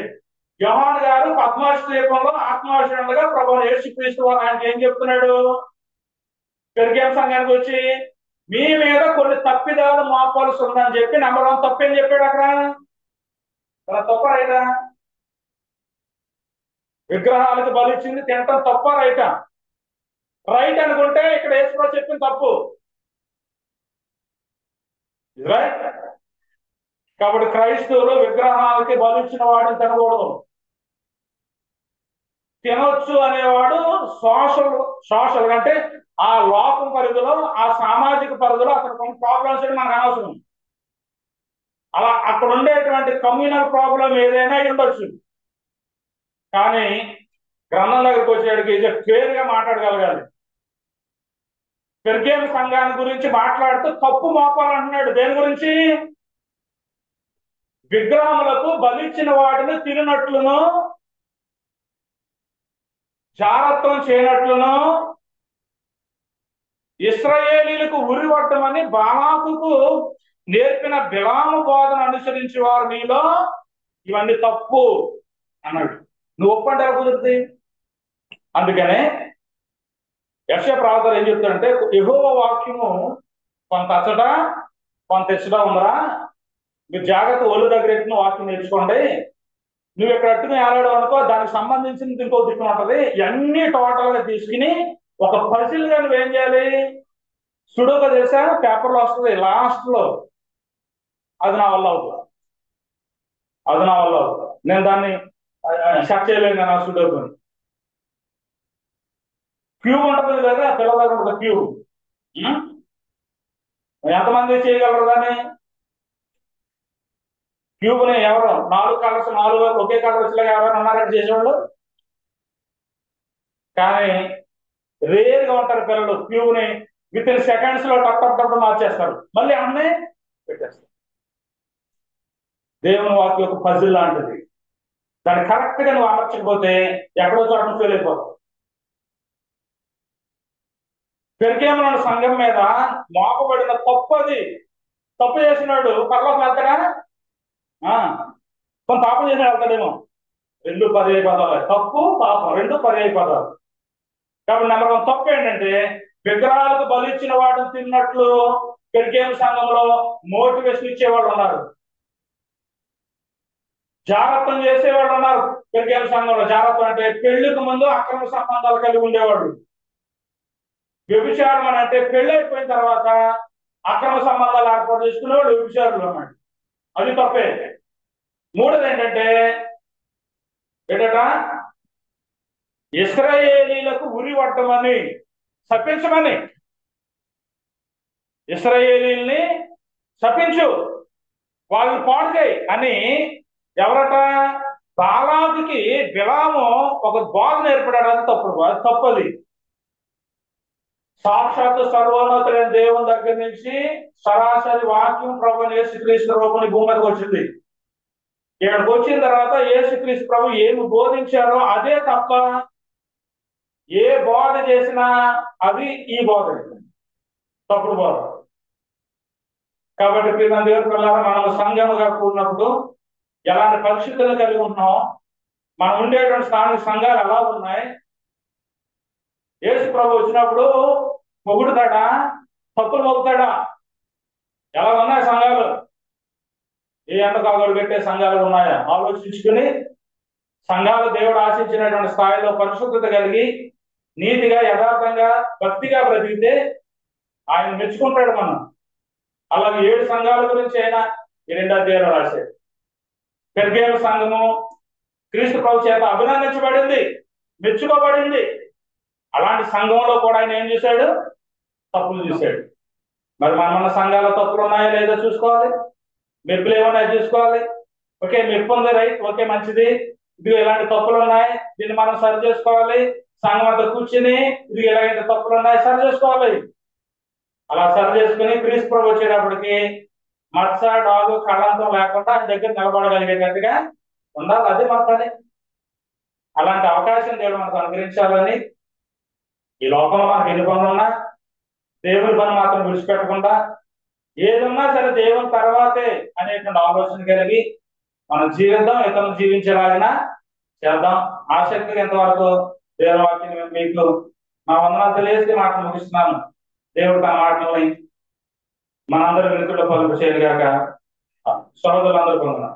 యోహాను గారు పద్మాసు దీపంలో ఆత్మావిషయంగా ప్రభు యేసుక్రీస్తు వారు ఆయనకి ఏం చెప్తున్నాడు? పెరిగే సంఘానికి వచ్చి మీ మీద కొన్ని తప్పిదాలు మోపాల్సి ఉందని చెప్పి నెంబర్ 1 తప్పేం చెప్పాడు అక్కడ? తప్ప రైటా? విగ్రహాలకు బలిచ్చింది తినటం తప్ప రైటా? రైట్ అనుకుంటే ఇక్కడ యేసు చెప్పిన తప్పు. రైట్. కాబట్టి క్రైస్తవులు విగ్రహాలకి బలిచ్చిన వాడిని తినకూడదు. తినొచ్చు అనేవాడు సోషల్ అంటే ఆ లోకం పరిధిలో, ఆ సామాజిక పరిధిలో అక్కడ కొన్ని ప్రాబ్లమ్స్ మనకు అనవసరం. అలా అక్కడ ఉండేటువంటి కమ్యూనల్ ప్రాబ్లం ఏదైనా ఉండొచ్చు. కానీ గ్రంథం దగ్గరికి వచ్చేటికి క్లియర్గా మాట్లాడగలగాలి. పెర్గేము సంఘాన్ని గురించి మాట్లాడుతూ తప్పు మోపాలంటున్నాడు. దేని గురించి? విగ్రహములకు బలిచ్చిన వాటిని తిననట్లును, జారత్వం చేయనట్లును, ఇశ్రాయేలీలకు ఉరివట్టమని బాలాకుకు నేర్పిన బిలాము బోధన అనుసరించి వారు మీలో ఇవన్నీ తప్పు అన్నాడు. నువ్వు ఒప్పంటే కుదురుతుంది. అందుకనే యెషయా ప్రవక్త ఏం చెప్తాడంటే, యెహోవా వాక్యము కొంత అచ్చట కొంత ఇచ్చట ఉందరా, మీరు జాగ్రత్త ఒళ్ళు దగ్గర ఎట్టిన వాక్యం నేర్చుకోండి. నువ్వు ఇక్కడ అట్టుకుని ఏలాడు అనుకో, దానికి సంబంధించింది ఇంకో దిక్కు ఉంటుంది. ఇవన్నీ టోటల్ గా తీసుకుని ఒక పజిల్ గా నువ్వేం చేయాలి? సుడోగా చేసా పేపర్లో వస్తుంది లాస్ట్ లో. అది నా వల్ల అవుతుంది. నేను దాన్ని సెర్చ్ చేయలేను. నా సుడోగా క్యూబ్ ఉంటుంది కదా, పిల్లల దగ్గర ఉంటుంది క్యూబ్. ఎంతమంది చేయగలరు దాన్ని? క్యూబ్ని ఎవరు 4 కలర్స్ 4 ఒకే కలర్ వచ్చేలాగా ఎవరైనా ఉన్నారని చేసేవాళ్ళు? కానీ రేర్గా ఉంటారు పిల్లలు. క్యూబ్ని విత్ ఇన్ సెకండ్స్ లో టప్ మార్చేస్తారు, మళ్ళీ అన్నీ పెట్టేస్తారు. దేవుని వాక్యం ఒక పజిల్ లాంటిది. దాన్ని కరెక్ట్ గా నువ్వు అమర్చకపోతే ఎక్కడో చోట ఫెయిల్ అయిపోతావు. పెర్గేము సంఘం మీద మోపబడిన తప్పు అది. తప్పు చేసినాడు పరలోకం వెళ్తాడా? కొంత పాపం చేసిన వెళ్తాడేమో. 2 పర్యాయ పదాలు. తప్పు పాపం 2 పర్యాయ పదాలు. కాబట్టి నెంబర్ 1 తప్పు ఏంటంటే విగ్రహాలకు బలిచ్చిన వాటిని తిన్నట్లు పెర్గేము సంఘంలో మోటివేషన్ ఇచ్చేవాళ్ళు ఉన్నారు, జాగ్రత్తం చేసేవాళ్ళు ఉన్నారు. పెర్గేము సంఘంలో జాగ్రత్తం అంటే పెళ్లికి ముందు అక్రమ సంబంధాలు కలిగి ఉండేవాళ్ళు. వ్యభిచారం అని అంటే పెళ్లి అయిపోయిన తర్వాత అక్రమ సంబంధాలు ఏర్పాటు చేసుకునేవాళ్ళు వ్యభిచారులు అన్నాడు. అది తప్పే. మూడోది ఏంటంటే ఇశ్రాయేలీలకు ఉరి పట్టమని శపించమని. ఇశ్రాయేలీల్ని శపించు, వాళ్ళని పాడు చేయి అని ఎవరట? బాలాకుకి బిలాము ఒక బోధ నేర్పడాడు. అది తప్పది. సాక్షాత్తు సర్వోన్నతులైన దేవుని దగ్గర నుంచి సరాసరి వాక్యం ప్రభు యేసుక్రీస్తు రూపంలో భూమి మీదకి వచ్చింది. ఇక్కడికి వచ్చిన తర్వాత యేసుక్రీస్తు ప్రభు ఏమి బోధించారో అదే తప్ప ఏ బోధ చేసినా అది ఈ బోధ, తప్పుడు బోధ. కాబట్టి ప్రియమైన దేవుని పిల్లలారా, మనం సంఘముగా కూడినప్పుడు ఎలాంటి పరిస్థితులు కలిగి ఉంటున్నాం, మనం ఉండేటువంటి స్థానిక సంఘాలు ఎలా ఉన్నాయి, యేసు ప్రభు వచ్చినప్పుడు పొగుడుతాడా, తప్పులు మొక్కుతాడా, ఎలా ఉన్నాయి సంఘాలు, ఏ ఎండకాగోడు పెట్టే సంఘాలు ఉన్నాయా ఆలోచించుకుని సంఘాలు దేవుడు ఆశించినటువంటి స్థాయిలో పరిశుద్ధత కలిగి నీతిగా యథార్థంగా భక్తిగా బ్రతికితే ఆయన మెచ్చుకుంటాడు మనం. అలాగే 7 సంఘాల గురించి అయినా ఈ 2వ అధ్యాయంలో రాశాడు. పెర్గేము సంఘము క్రీస్తు ప్రభు చేత అభినందించబడింది, మెచ్చుకోబడింది. అలాంటి సంఘంలో కూడా ఆయన ఏం చేశాడు, తప్పులు చూశాడు. మరి మన సంఘాల తప్పులు ఉన్నాయో లేదో చూసుకోవాలి, మెప్పులు ఏమన్నాయో చూసుకోవాలి. ఓకే, మెప్పు ఉంది, రైట్, ఓకే, మంచిది. ఇది ఎలాంటి తప్పులు ఉన్నాయి, దీన్ని మనం సరి చేసుకోవాలి. సంఘం అంతా కూర్చుని ఇది ఎలాంటి తప్పులు ఉన్నాయి సరి చేసుకోవాలి. అలా సరి చేసుకుని క్రీస్తు ప్రభు వచ్చేటప్పటికి మత్స డాగు కళంతం లేకుండా ఆయన దగ్గర నిలబడగలిగేటట్టుగా ఉండాలి. అది మన పని. అలాంటి అవకాశం దేవుడు మనకు అనుగ్రహించాలని, ఈ లోకంలో మనకు ఎన్ని పనులు ఉన్నా దేవుని పని మాత్రం విడిచిపెట్టకుండా ఏదున్నా సరే దేవుని తర్వాతే అనేటువంటి ఆలోచన కలిగి మనం జీవిద్దాం, ఇతరులు జీవించేలాగినా చేద్దాం. ఆసక్తిగా ఎంతవరకు దేవుని వాక్యం మీకు మా వందనాలు తెలియజేసి మాటలు ముగిస్తున్నాను. దేవుడు తన మాటలని మనందరి వెనుకల్లో పలుపు చేయగాక. సహోదరులందరూ పొందడం.